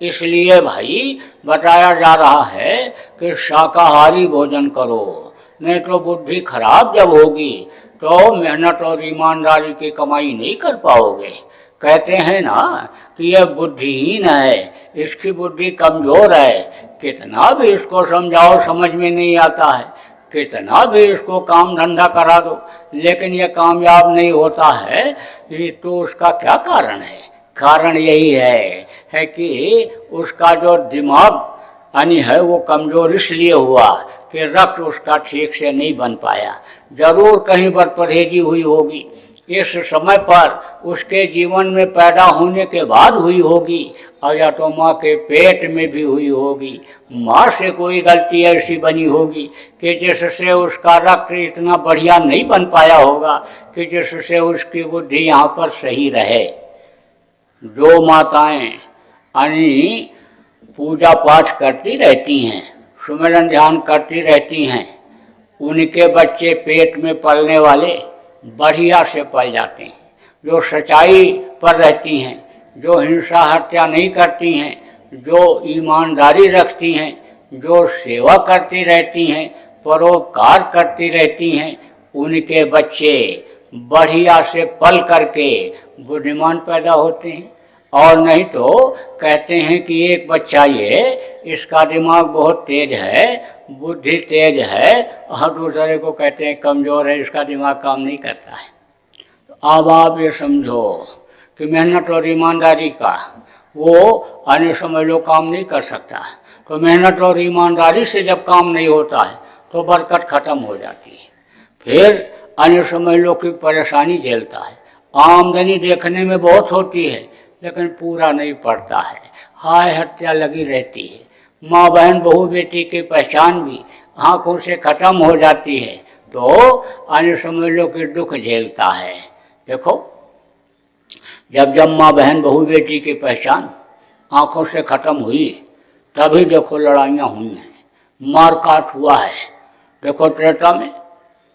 इसलिए भाई बताया जा रहा है कि शाकाहारी भोजन करो, नहीं तो बुद्धि खराब जब होगी तो मेहनत और ईमानदारी की कमाई नहीं कर पाओगे। कहते हैं ना कि यह बुद्धिहीन है, इसकी बुद्धि कमज़ोर है, कितना भी इसको समझाओ समझ में नहीं आता है, कितना भी इसको काम धंधा करा दो लेकिन यह कामयाब नहीं होता है। ये तो उसका क्या कारण है? कारण यही है कि उसका जो दिमाग यानी है वो कमज़ोर इसलिए हुआ कि रक्त उसका ठीक से नहीं बन पाया। जरूर कहीं पर परहेजी हुई होगी, इस समय पर उसके जीवन में पैदा होने के बाद हुई होगी, और या तो माँ के पेट में भी हुई होगी। माँ से कोई गलती ऐसी बनी होगी कि जिससे उसका रक्त इतना बढ़िया नहीं बन पाया होगा कि जिससे उसकी बुद्धि यहाँ पर सही रहे। जो माताएं यानी पूजा पाठ करती रहती हैं, सुमिरन ध्यान करती रहती हैं, उनके बच्चे पेट में पलने वाले बढ़िया से पल जाते हैं। जो सच्चाई पर रहती हैं, जो हिंसा हत्या नहीं करती हैं, जो ईमानदारी रखती हैं, जो सेवा करती रहती हैं, परोपकार करती रहती हैं, उनके बच्चे बढ़िया से पल करके बुद्धिमान पैदा होते हैं। और नहीं तो कहते हैं कि एक बच्चा ये इसका दिमाग बहुत तेज है, बुद्धि तेज है, और दूसरे को कहते हैं कमज़ोर है, इसका दिमाग काम नहीं करता है। तो अब आप ये समझो कि मेहनत और ईमानदारी का वो अन्य समझ लो काम नहीं कर सकता। तो मेहनत और ईमानदारी से जब काम नहीं होता है तो बरकत ख़त्म हो जाती है। फिर अन्य समझ लो कि परेशानी झेलता है। आमदनी देखने में बहुत होती है लेकिन पूरा नहीं पड़ता है, हाय हत्या लगी रहती है। माँ बहन बहू बेटी की पहचान भी आँखों से ख़त्म हो जाती है, तो अन्य समझ लो कि दुख झेलता है। देखो, जब जब माँ बहन बहू बेटी की पहचान आँखों से ख़त्म हुई तभी देखो लड़ाइयाँ हुई हैं, मार काट हुआ है। देखो त्रेता में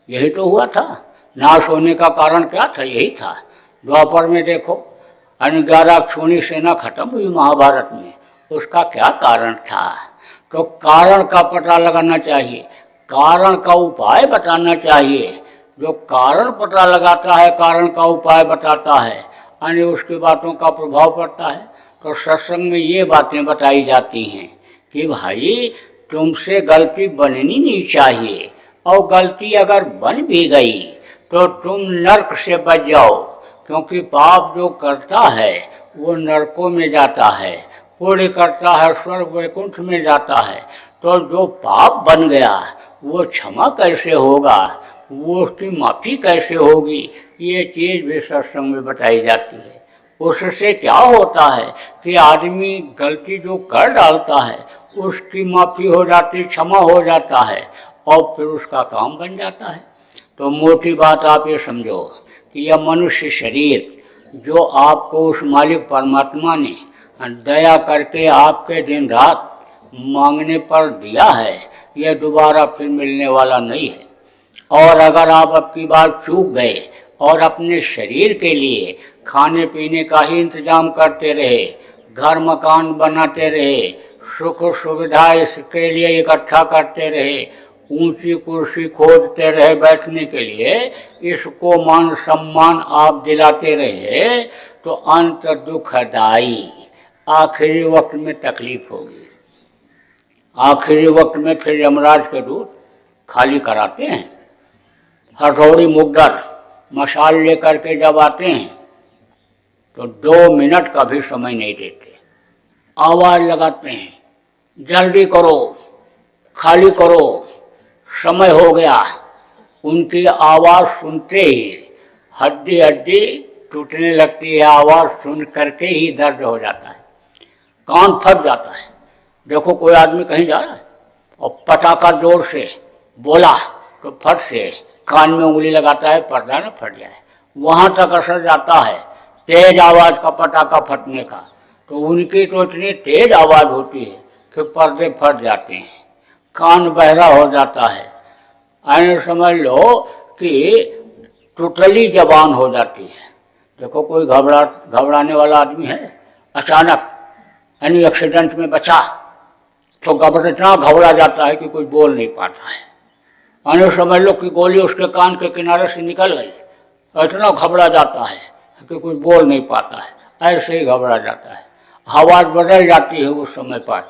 यही तो हुआ था। नाश होने का कारण क्या था? यही था। द्वापर में देखो 11 अक्षौणी सेना खत्म हुई महाभारत में, उसका क्या कारण था? तो कारण का पता लगाना चाहिए, कारण का उपाय बताना चाहिए। जो कारण पता लगाता है, कारण का उपाय बताता है, यानी उसकी बातों का प्रभाव पड़ता है। तो सत्संग में ये बातें बताई जाती हैं कि भाई तुमसे गलती बननी नहीं चाहिए, और गलती अगर बन भी गई तो तुम नरक से बच जाओ, क्योंकि पाप जो करता है वो नरकों में जाता है, पुण्य करता है स्वर्ग वैकुंठ में जाता है। तो जो पाप बन गया वो क्षमा कैसे होगा, वो उसकी माफ़ी कैसे होगी, ये चीज़ भी सत्संग में बताई जाती है। उससे क्या होता है कि आदमी गलती जो कर डालता है उसकी माफ़ी हो जाती, क्षमा हो जाता है, और फिर उसका काम बन जाता है। तो मोटी बात आप ये समझो कि यह मनुष्य शरीर जो आपको उस मालिक परमात्मा ने दया करके आपके दिन रात मांगने पर दिया है, यह दोबारा फिर मिलने वाला नहीं है। और अगर आप अब की बार चूक गए और अपने शरीर के लिए खाने पीने का ही इंतजाम करते रहे, घर मकान बनाते रहे, सुख सुविधा इसके लिए इकट्ठा करते रहे, ऊंची कुर्सी खोजते रहे बैठने के लिए, इसको मान सम्मान आप दिलाते रहे, तो अंत दुखदाई आखिरी वक्त में तकलीफ होगी। आखिरी वक्त में फिर यमराज के दूत खाली कराते हैं। हथौड़ी मुकद्दर मशाल लेकर के जब आते हैं तो 2 मिनट का भी समय नहीं देते, आवाज़ लगाते हैं, जल्दी करो, खाली करो, समय हो गया। उनकी आवाज़ सुनते ही हड्डी हड्डी टूटने लगती है, आवाज़ सुन करके ही दर्द हो जाता है, कान फट जाता है। देखो कोई आदमी कहीं जा रहा है और पटाखा जोर से बोला तो फट से कान में उंगली लगाता है, पर्दा न फट जाए, वहाँ तक असर जाता है तेज आवाज़ का, पटाखा फटने का। तो उनकी तो इतनी तेज आवाज़ होती है कि पर्दे फट जाते हैं, कान बहरा हो जाता है, ऐसे समझ लो कि टोटली जबान हो जाती है। देखो कोई घबराने वाला आदमी है, अचानक यानी एक्सीडेंट में बचा तो इतना घबरा जाता है कि कोई बोल नहीं पाता है। अने समझ लो कि गोली उसके कान के किनारे से निकल गई, इतना घबरा जाता है कि कोई बोल नहीं पाता है, ऐसे ही घबरा जाता है, आवाज़ बदल जाती है उस समय पर।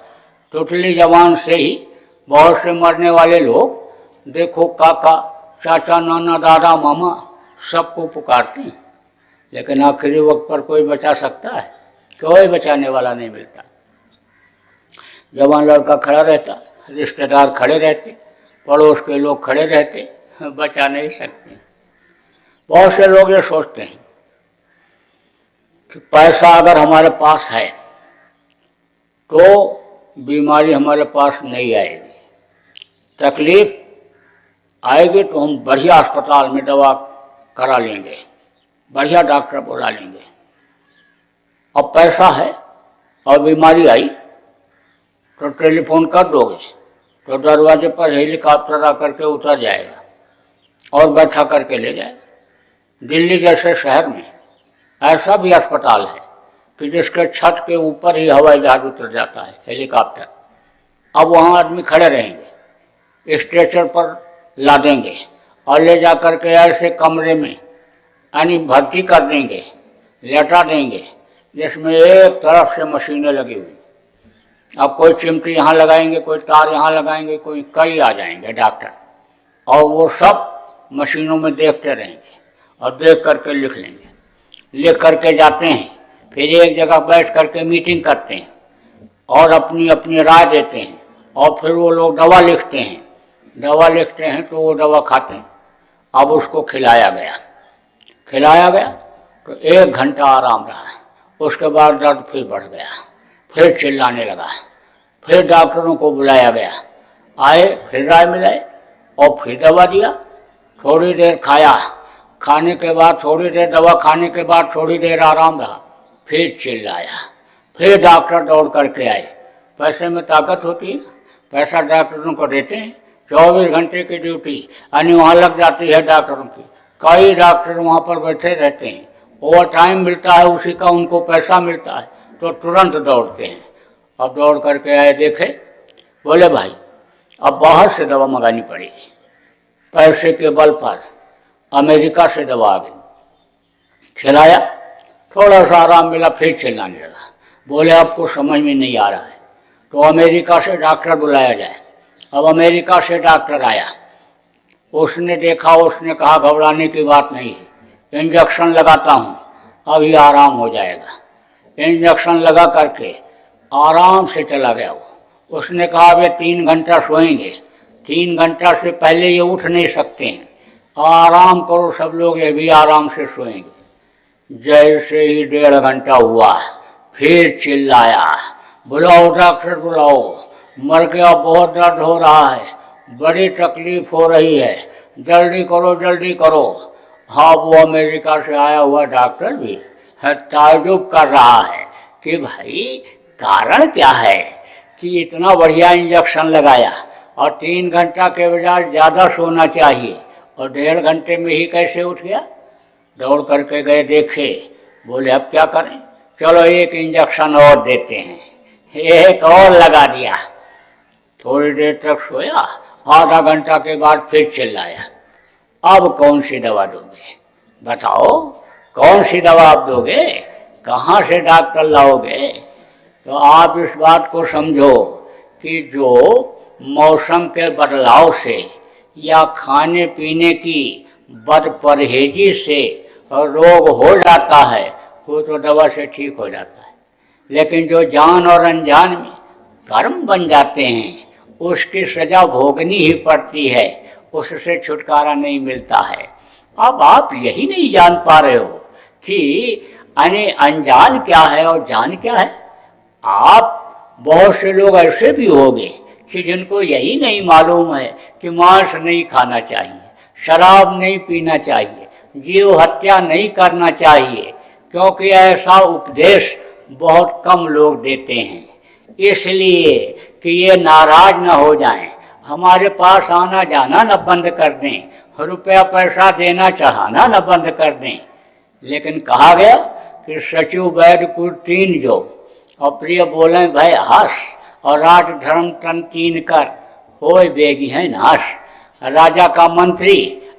टोटली जबान से ही बहुत से मरने वाले लोग देखो काका चाचा नाना दादा मामा सबको पुकारते हैं, लेकिन आखिरी वक्त पर कोई बचा सकता है? कोई बचाने वाला नहीं मिलता। जवान लड़का खड़ा रहता, रिश्तेदार खड़े रहते, पड़ोस के लोग खड़े रहते, बचा नहीं सकते। बहुत से लोग ये सोचते हैं कि पैसा अगर हमारे पास है तो बीमारी हमारे पास नहीं आएगी, तकलीफ आएगी तो हम बढ़िया अस्पताल में दवा करा लेंगे, बढ़िया डॉक्टर बुला लेंगे। अब पैसा है और बीमारी आई तो टेलीफोन कर दोगे तो दरवाजे पर हेलीकॉप्टर आकर के उतर जाएगा और बैठा करके ले जाएगा। दिल्ली जैसे शहर में ऐसा भी अस्पताल है कि जिसके छत के ऊपर ही हवाई जहाज उतर जाता है, हेलीकॉप्टर। अब वहाँ आदमी खड़े रहेंगे, स्ट्रेचर पर ला देंगे और ले जा कर के ऐसे कमरे में यानी भर्ती कर देंगे, लेटा देंगे, जिसमें एक तरफ से मशीनें लगी हुई। अब कोई चिमटी यहाँ लगाएंगे, कोई तार यहाँ लगाएंगे, कोई कई आ जाएंगे डॉक्टर, और वो सब मशीनों में देखते रहेंगे और देख करके लिख लेंगे। लिख करके जाते हैं, फिर एक जगह बैठ करके मीटिंग करते हैं और अपनी अपनी राय देते हैं, और फिर वो लोग दवा लिखते हैं। दवा लिखते हैं तो वो दवा खाते हैं। अब उसको खिलाया गया तो 1 घंटा आराम रहा, उसके बाद दर्द फिर बढ़ गया, फिर चिल्लाने लगा, फिर डॉक्टरों को बुलाया गया, आए, फिर राय मिलाई और फिर दवा दिया। थोड़ी देर खाया, खाने के बाद थोड़ी देर दवा खाने के बाद थोड़ी देर आराम रहा, फिर चिल्लाया, फिर डॉक्टर दौड़ करके आए। पैसे में ताकत होती है, पैसा डॉक्टरों को देते हैं, 24 घंटे की ड्यूटी यानी वहाँ लग जाती है डॉक्टरों की। कई डॉक्टर वहाँ पर बैठे रहते हैं, ओवर टाइम मिलता है, उसी का उनको पैसा मिलता है, तो तुरंत दौड़ते हैं। अब दौड़ करके आए, देखे बोले भाई अब बाहर से दवा मंगानी पड़ेगी, पैसे के बल पर अमेरिका से दवा आ गई। खिलाया, थोड़ा सा आराम मिला, फिर चिल्लाने लगा। बोले आपको समझ में नहीं आ रहा है तो अमेरिका से डॉक्टर बुलाया जाए। अब अमेरिका से डॉक्टर आया, उसने देखा, उसने कहा घबराने की बात नहीं है, इंजेक्शन लगाता हूँ अभी आराम हो जाएगा। इंजेक्शन लगा करके आराम से चला गया वो। उसने कहा अब 3 घंटा सोएंगे, 3 घंटा से पहले ये उठ नहीं सकते हैं, आराम करो सब लोग, ये भी आराम से सोएंगे। जैसे ही 1.5 घंटा हुआ फिर चिल्लाया, बुलाओ डॉक्टर बुलाओ, मर गया, बहुत दर्द हो रहा है, बड़ी तकलीफ हो रही है, जल्दी करो जल्दी करो। हाँ, वो अमेरिका से आया हुआ डॉक्टर भी ताज्जुब कर रहा है कि भाई कारण क्या है कि इतना बढ़िया इंजेक्शन लगाया और 3 घंटा के बजाय ज़्यादा सोना चाहिए और 1.5 घंटे में ही कैसे उठ गया। दौड़ करके गए, देखे, बोले अब क्या करें, चलो एक इंजेक्शन और देते हैं। एक और लगा दिया, थोड़ी देर तक सोया, आधा घंटा के बाद फिर चिल्लाया, अब कौन सी दवा दोगे, बताओ कौन सी दवा आप दोगे, कहाँ से डॉक्टर लाओगे। तो आप इस बात को समझो कि जो मौसम के बदलाव से या खाने पीने की बदपरहेजी से रोग हो जाता है वो तो दवा से ठीक हो जाता है, लेकिन जो जान और अनजान में कर्म बन जाते हैं उसकी सजा भोगनी ही पड़ती है, उससे छुटकारा नहीं मिलता है। अब आप यही नहीं जान पा रहे हो कि अनजान क्या है और जान क्या है। आप बहुत से लोग ऐसे भी होंगे कि जिनको यही नहीं मालूम है कि मांस नहीं खाना चाहिए, शराब नहीं पीना चाहिए, जीव हत्या नहीं करना चाहिए, क्योंकि ऐसा उपदेश बहुत कम लोग देते हैं, इसलिए कि ये नाराज न हो जाएं, हमारे पास आना जाना न बंद कर दें, रुपया पैसा देना चाहना न बंद कर दें। लेकिन कहा गया कि सचिव वैद्य कुल 3 जो अप्रिय बोले भय हस और राज धर्म तन 3 कर होय बेगी है नाश। राजा का मंत्री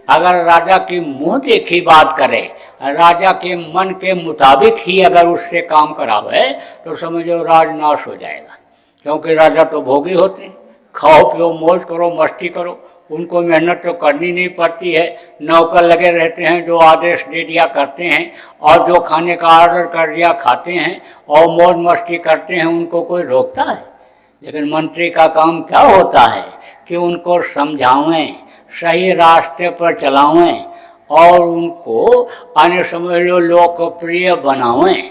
अगर राजा की मुंह देखी बात करे, राजा के मन के मुताबिक ही अगर उससे काम करावे तो समझो राजनाश हो जाएगा, क्योंकि राजा तो भोगी होते हैं, खाओ पियो मौज करो मस्ती करो, उनको मेहनत तो करनी नहीं पड़ती है, नौकर लगे रहते हैं जो आदेश दे दिया करते हैं और जो खाने का ऑर्डर कर दिया खाते हैं और मौज मस्ती करते हैं, उनको कोई रोकता है। लेकिन मंत्री का काम क्या होता है कि उनको समझावें, सही रास्ते पर चलावें और उनको अन्य समझ लो लोकप्रिय बनावें,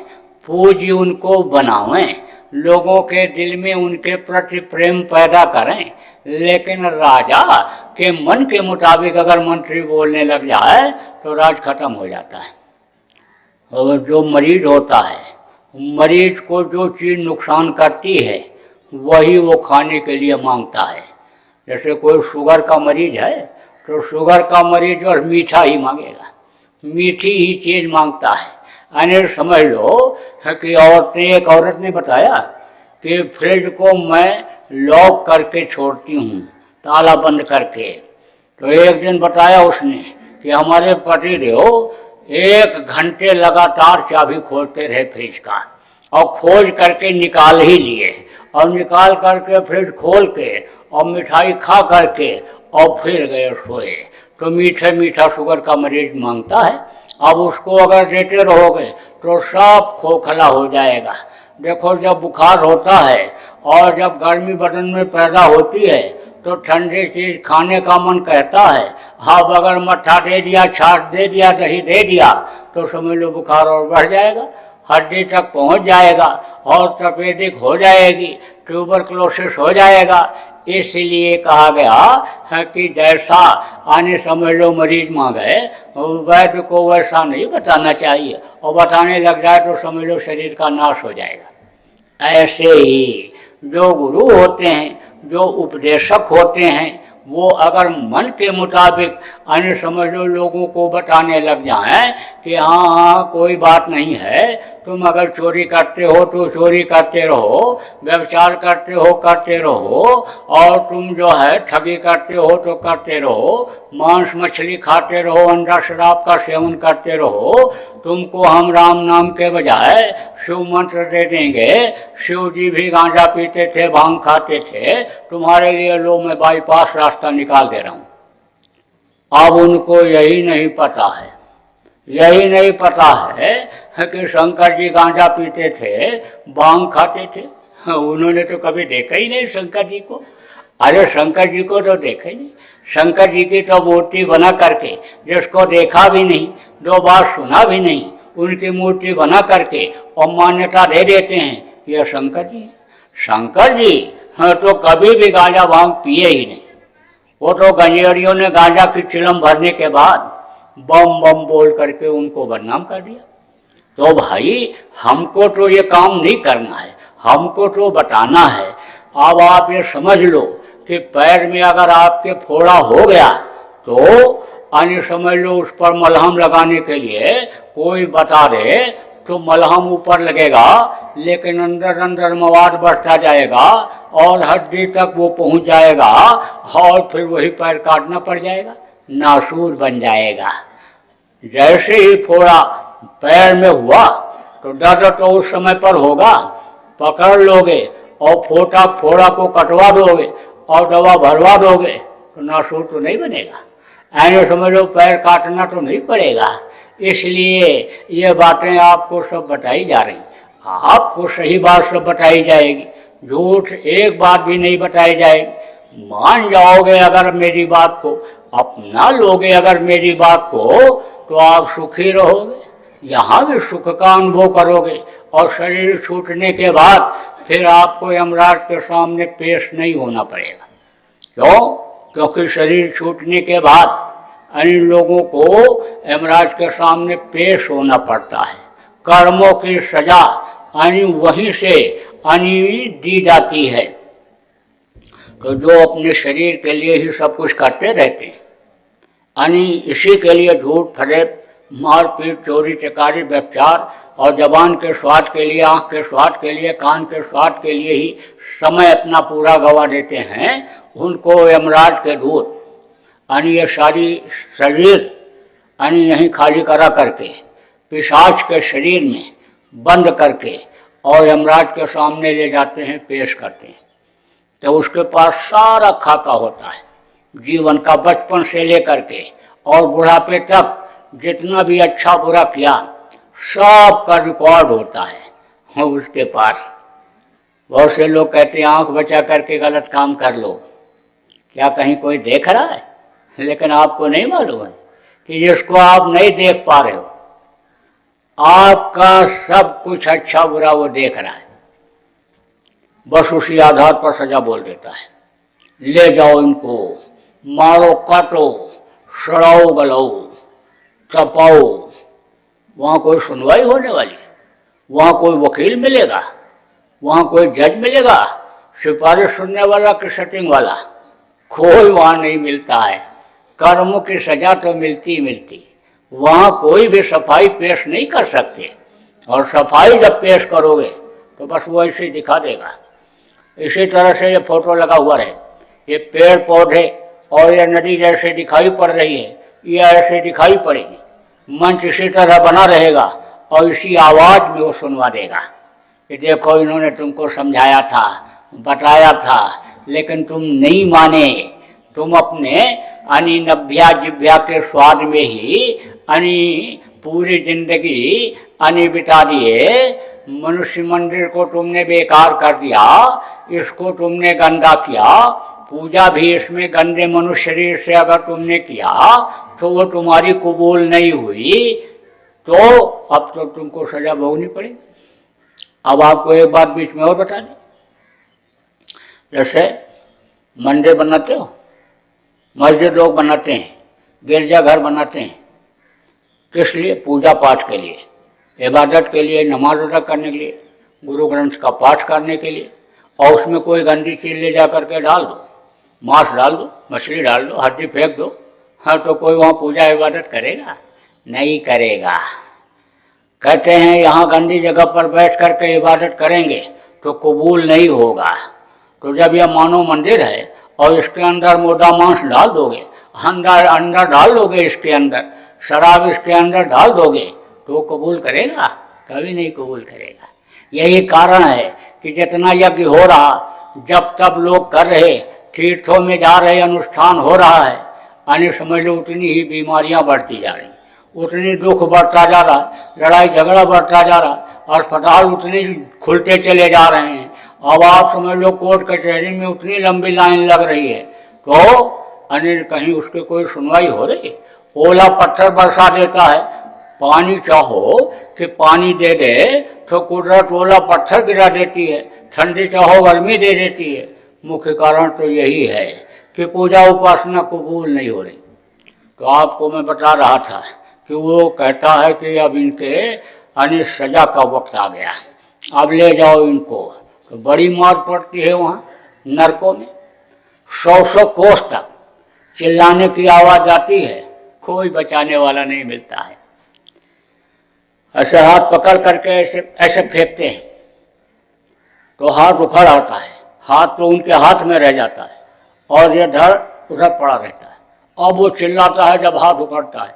पूज्य उनको बनावें, लोगों के दिल में उनके प्रति प्रेम पैदा करें। लेकिन राजा के मन के मुताबिक अगर मंत्री बोलने लग जाए तो राज खत्म हो जाता है। और जो मरीज होता है, मरीज को जो चीज़ नुकसान करती है वही वो खाने के लिए मांगता है। जैसे कोई शुगर का मरीज है तो शुगर का मरीज और मीठा ही मांगेगा, मीठी ही चीज़ मांगता है। यानी समझ लो कि एक औरत ने बताया कि फ्रिज को मैं लॉक करके छोड़ती हूँ, ताला बंद करके। तो एक दिन बताया उसने कि हमारे पति देव 1 घंटे लगातार चाबी खोलते रहे फ्रिज का और खोज करके निकाल ही लिए और निकाल करके फ्रिज खोल के और मिठाई खा करके और फिर गए सोए। तो मीठा मीठा शुगर का मरीज मांगता है। अब उसको अगर देते रहोगे तो सब खोखला हो जाएगा। देखो जब बुखार होता है और जब गर्मी बदन में पैदा होती है तो ठंडी चीज खाने का मन कहता है। अब अगर मट्ठा दे दिया, छाछ दे दिया, दही दे दिया तो समझ लो बुखार और बढ़ जाएगा, हड्डी तक पहुंच जाएगा और तपेदिक हो जाएगी, ट्यूबरक्लोसिस हो जाएगा। इसलिए कहा गया है कि जैसा आने समझ लो मरीज मांगे वैद्य को वैसा नहीं बताना चाहिए, और बताने लग जाए तो समझ लो शरीर का नाश हो जाएगा। ऐसे ही जो गुरु होते हैं, जो उपदेशक होते हैं, वो अगर मन के मुताबिक अन्य समझ लो लोगों को बताने लग जाएं कि हाँ हाँ कोई बात नहीं है, तुम अगर चोरी करते हो तो चोरी करते रहो, व्यभिचार करते रहो, और तुम जो है ठगी करते हो तो करते रहो, मांस मछली खाते रहो, अंडा शराब का सेवन करते रहो, तुमको हम राम नाम के बजाय शिव मंत्र दे देंगे। शिव जी भी गांजा पीते थे, भांग खाते थे, तुम्हारे लिए लो मैं बाईपास रास्ता निकाल दे रहा हूं। अब उनको यही नहीं पता है, यही नहीं पता है कि शंकर जी गांजा पीते थे, भांग खाते थे। उन्होंने तो कभी देखा ही नहीं शंकर जी को। अरे शंकर जी को तो देखा ही नहीं। शंकर जी की तो मूर्ति बना करके, जिसको देखा भी नहीं, दो बार सुना भी नहीं, उनकी मूर्ति बना करके और मान्यता दे देते हैं यह शंकर जी। शंकर जी तो कभी भी गांजा भांग पिए ही नहीं। वो तो गंजेड़ियों ने गांजा की चिलम भरने के बाद बम बम बोल करके उनको बदनाम कर दिया। तो भाई हमको तो ये काम नहीं करना है, हमको तो बताना है। अब आप ये समझ लो कि पैर में अगर आपके फोड़ा हो गया तो अन्य समझ लो उस पर मलहम लगाने के लिए कोई बता दे तो मलहम ऊपर लगेगा, लेकिन अंदर अंदर मवाद बढ़ता जाएगा और हड्डी तक वो पहुंच जाएगा और फिर वही पैर काटना पड़ जाएगा, नासूर बन जाएगा। जैसे ही फोड़ा पैर में हुआ तो दर्द तो उस समय पर होगा, पकड़ लोगे और फोड़ा को कटवा दोगे और दवा भरवा दोगे तो नासूर तो नहीं बनेगा। ऐसे समझ लो पैर काटना तो नहीं पड़ेगा। इसलिए ये बातें आपको सब बताई जा रही, आपको सही बात सब बताई जाएगी, झूठ एक बात भी नहीं बताई जाएगी। मान जाओगे अगर मेरी बात को, अपना लोगे अगर मेरी बात को, तो आप सुखी रहोगे, यहाँ भी सुख का अनुभव करोगे और शरीर छूटने के बाद फिर आपको यमराज के सामने पेश नहीं होना पड़ेगा। क्यों? क्योंकि शरीर छूटने के बाद अन्य लोगों को यमराज के सामने पेश होना पड़ता है। कर्मों की सजा अन्य वहीं से अन्य दी जाती है। तो जो अपने शरीर के लिए ही सब कुछ करते रहते हैं, अन्य इसी के लिए झूठ फरेब मारपीट चोरी चकारी व्यभिचार और जबान के स्वाद के लिए, आंख के स्वाद के लिए, कान के स्वाद के लिए ही समय अपना पूरा गवा देते हैं, उनको यमराज के दूत अन्य सारी शरीर अन्य यहीं खाली करा करके पिशाच के शरीर में बंद करके और यमराज के सामने ले जाते हैं, पेश करते हैं। तो उसके पास सारा खाका होता है, जीवन का बचपन से लेकर के और बुढ़ापे तक जितना भी अच्छा बुरा किया सब का रिकॉर्ड होता है उसके पास। बहुत से लोग कहते हैं आंख बचा करके गलत काम कर लो, क्या कहीं कोई देख रहा है? लेकिन आपको नहीं मालूम है कि जिसको आप नहीं देख पा रहे हो, आपका सब कुछ अच्छा बुरा वो देख रहा है, बस उसी आधार पर सजा बोल देता है। ले जाओ इनको, मारो काटो, सड़ाओ गलाओ, तपाओ। वहाँ कोई सुनवाई होने वाली, वहाँ कोई वकील मिलेगा, वहाँ कोई जज मिलेगा, सिफारिश सुनने वाला कि सेटिंग वाला? कोई वहाँ नहीं मिलता है। कर्मों की सजा तो मिलती, वहाँ कोई भी सफाई पेश नहीं कर सकते। और सफाई जब पेश करोगे तो बस वो ऐसे दिखा देगा। इसी तरह से ये फोटो लगा हुआ है, ये पेड़ पौधे और ये नदी जैसे दिखाई पड़ रही है, ये ऐसे दिखाई पड़ेगी। मंच इसी तरह बना रहेगा और इसी आवाज़ में वो सुनवा देगा कि देखो इन्होंने तुमको समझाया था, बताया था, लेकिन तुम नहीं माने। तुम अपने नभ्या जिभ्या के स्वाद में ही पूरी जिंदगी बिता दिए। मनुष्य मंदिर को तुमने बेकार कर दिया, इसको तुमने गंदा किया, पूजा भी इसमें गंदे मनुष्य शरीर से अगर तुमने किया तो वो तुम्हारी कबूल नहीं हुई, तो अब तो तुमको सजा भोगनी पड़ेगी। अब आपको एक बात बीच में और बता दें, जैसे मंदिर बनाते हो, मस्जिद लोग बनाते हैं, गिरजाघर बनाते हैं, किस लिए? पूजा पाठ के लिए, इबादत के लिए, नमाज अदा करने के लिए, गुरु ग्रंथ का पाठ करने के लिए। और उसमें कोई गंदी चीज़ ले जा करके डाल दो, मांस डाल दो, मछली डाल दो, हड्डी फेंक दो, हाँ तो कोई वहाँ पूजा इबादत करेगा? नहीं करेगा। कहते हैं यहाँ गंदी जगह पर बैठ करके इबादत करेंगे तो कबूल नहीं होगा। तो जब यह मानव मंदिर है और इसके अंदर मुर्दा मांस डाल दोगे, अंदर डाल दोगे, इसके अंदर शराब इसके अंदर डाल दोगे, तो कबूल करेगा? कभी नहीं कबूल करेगा। यही कारण है कि जितना यज्ञ हो रहा, जब तब लोग कर रहे, तीर्थों में जा रहे, अनुष्ठान हो रहा है, अन्य समझ लो उतनी ही बीमारियां बढ़ती जा रही, उतनी दुख बढ़ता जा रहा, लड़ाई झगड़ा बढ़ता जा रहा, अस्पताल उतने खुलते चले जा रहे हैं। अब आप समझ लो कोर्ट कचहरी में उतनी लंबी लाइन लग रही है, तो अन्य कहीं उसके कोई सुनवाई हो रही? ओला पत्थर बरसा देता है, पानी चाहो कि पानी दे दे तो कुदरत ओला पत्थर गिरा देती है, ठंडी चाहो गर्मी दे देती है। मुख्य कारण तो यही है कि पूजा उपासना कबूल नहीं हो रही। तो आपको मैं बता रहा था कि वो कहता है कि अब इनके अन्य सजा का वक्त आ गया, अब ले जाओ इनको। तो बड़ी मार पड़ती है वहाँ नरकों में, 100 कोस तक चिल्लाने की आवाज़ आती है, कोई बचाने वाला नहीं मिलता है। ऐसे हाथ पकड़ करके ऐसे फेंकते हैं तो हाथ उखड़ आता है, हाथ तो उनके हाथ में रह जाता है और ये धड़ उधर पड़ा रहता है। अब वो चिल्लाता है जब हाथ उखड़ता है,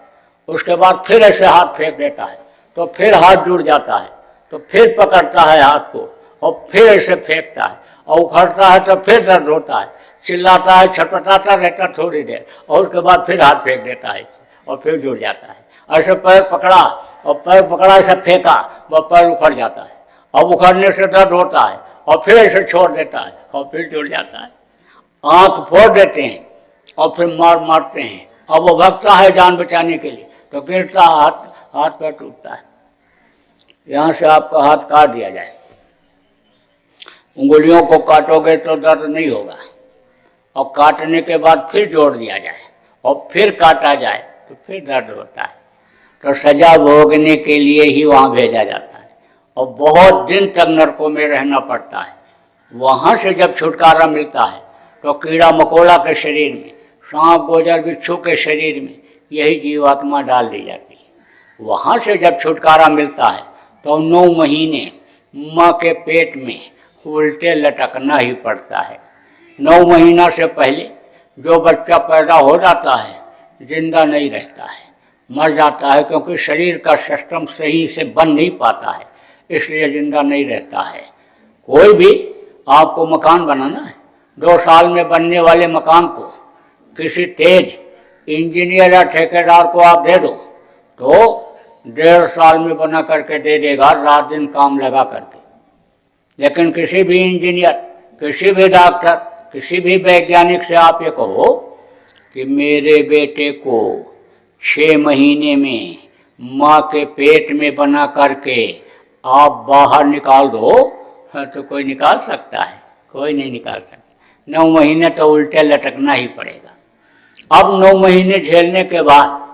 उसके बाद फिर ऐसे हाथ फेंक देता है तो फिर हाथ जुड़ जाता है, तो फिर पकड़ता है हाथ को और फिर ऐसे फेंकता है और उखड़ता है तो फिर दर्द होता है, चिल्लाता है, छटपटाता रहता थोड़ी देर और उसके बाद फिर हाथ फेंक देता है और फिर जुड़ जाता है। ऐसे पैर पकड़ा और पैर पकड़ा ऐसे फेंका, वह पैर उखड़ जाता है, अब उखड़ने से दर्द होता है और फिर ऐसे छोड़ देता है और फिर जुड़ जाता है। आंख फोड़ देते हैं और फिर मारते हैं, अब वो भगता है जान बचाने के लिए तो गिरता, हाथ पैर टूटता है। यहाँ से आपका हाथ काट दिया जाए, उंगलियों को काटोगे तो दर्द नहीं होगा, और काटने के बाद फिर जोड़ दिया जाए और फिर काटा जाए तो फिर दर्द होता है। तो सजा भोगने के लिए ही वहाँ भेजा जाता है और बहुत दिन तक नरकों में रहना पड़ता है। वहाँ से जब छुटकारा मिलता है तो कीड़ा मकोड़ा के शरीर में, सांप गोजर बिच्छू के शरीर में यही जीवात्मा डाल दी जाती है। वहाँ से जब छुटकारा मिलता है तो 9 महीने माँ के पेट में उल्टे लटकना ही पड़ता है। 9 महीना से पहले जो बच्चा पैदा हो जाता है जिंदा नहीं रहता है, मर जाता है, क्योंकि शरीर का सिस्टम सही से बन नहीं पाता है, इसलिए जिंदा नहीं रहता है। कोई भी आपको मकान बनाना है, 2 साल में बनने वाले मकान को किसी तेज इंजीनियर या ठेकेदार को आप दे दो तो 1.5 साल में बना करके दे देगा, रात दिन काम लगा करके। लेकिन किसी भी इंजीनियर, किसी भी डॉक्टर, किसी भी वैज्ञानिक से आप ये कहो कि मेरे बेटे को 6 महीने में माँ के पेट में बना करके आप बाहर निकाल दो, तो कोई निकाल सकता है? कोई नहीं निकाल सकता। 9 महीने तो उल्टे लटकना ही पड़ेगा। अब 9 महीने झेलने के बाद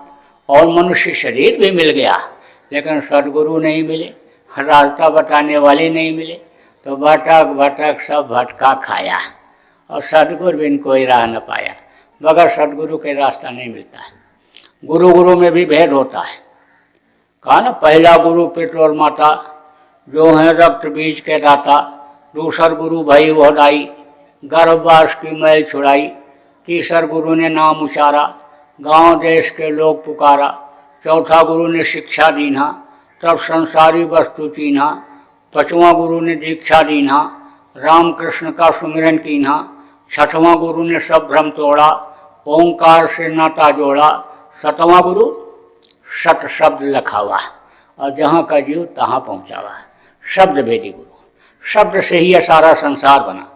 और मनुष्य शरीर भी मिल गया, लेकिन सदगुरु नहीं मिले, रास्ता बताने वाले नहीं मिले, तो भटक भटक सब भटका खाया और सदगुरु बिन कोई राह न पाया। बगैर सदगुरु के रास्ता नहीं मिलता है। गुरु में भी भेद होता है। कहा ना, पहला गुरु पिता और माता जो हैं रक्त बीज के दाता, दूसर गुरु भई वह दाई, गर्भवास की मैल छुड़ाई, तीसर गुरु ने नाम उचारा, गांव देश के लोग पुकारा, चौथा गुरु ने शिक्षा दीना, तब संसारी वस्तु चीन्हा, 5वां गुरु ने दीक्षा दीना, राम कृष्ण का सुमिरन कीन्हा, 6वां गुरु ने सब भ्रम तोड़ा, ओंकार से नाता जोड़ा, 7वां गुरु सत शब्द लखावा और जहाँ का जीव तहाँ पहुँचावा। शब्द भेदी गुरु, शब्द से ही यह सारा संसार बना,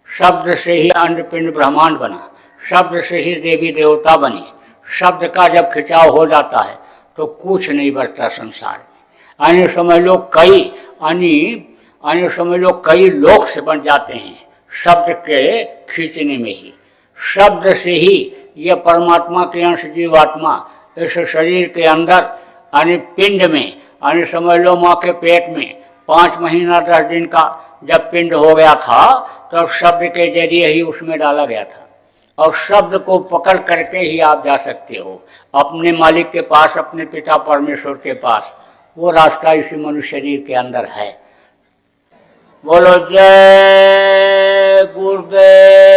शब्द से ही अंडपिंड ब्रह्मांड बना, शब्द से ही देवी देवता बने। शब्द का जब खिंचाव हो जाता है तो कुछ नहीं बचता संसार में। अन्य समझ लो कई लोग से बन जाते हैं शब्द के खींचने में ही। शब्द से ही यह परमात्मा के अंश जीवात्मा इस शरीर के अंदर यानी पिंड में, यानी समझ लो माँ के पेट में 5 महीना 10 दिन का जब पिंड हो गया था तब शब्द के जरिए ही उसमें डाला गया था। और शब्द को पकड़ करके ही आप जा सकते हो अपने मालिक के पास, अपने पिता परमेश्वर के पास। वो रास्ता इसी मनुष्य शरीर के अंदर है। बोलो जय गुरुदेव।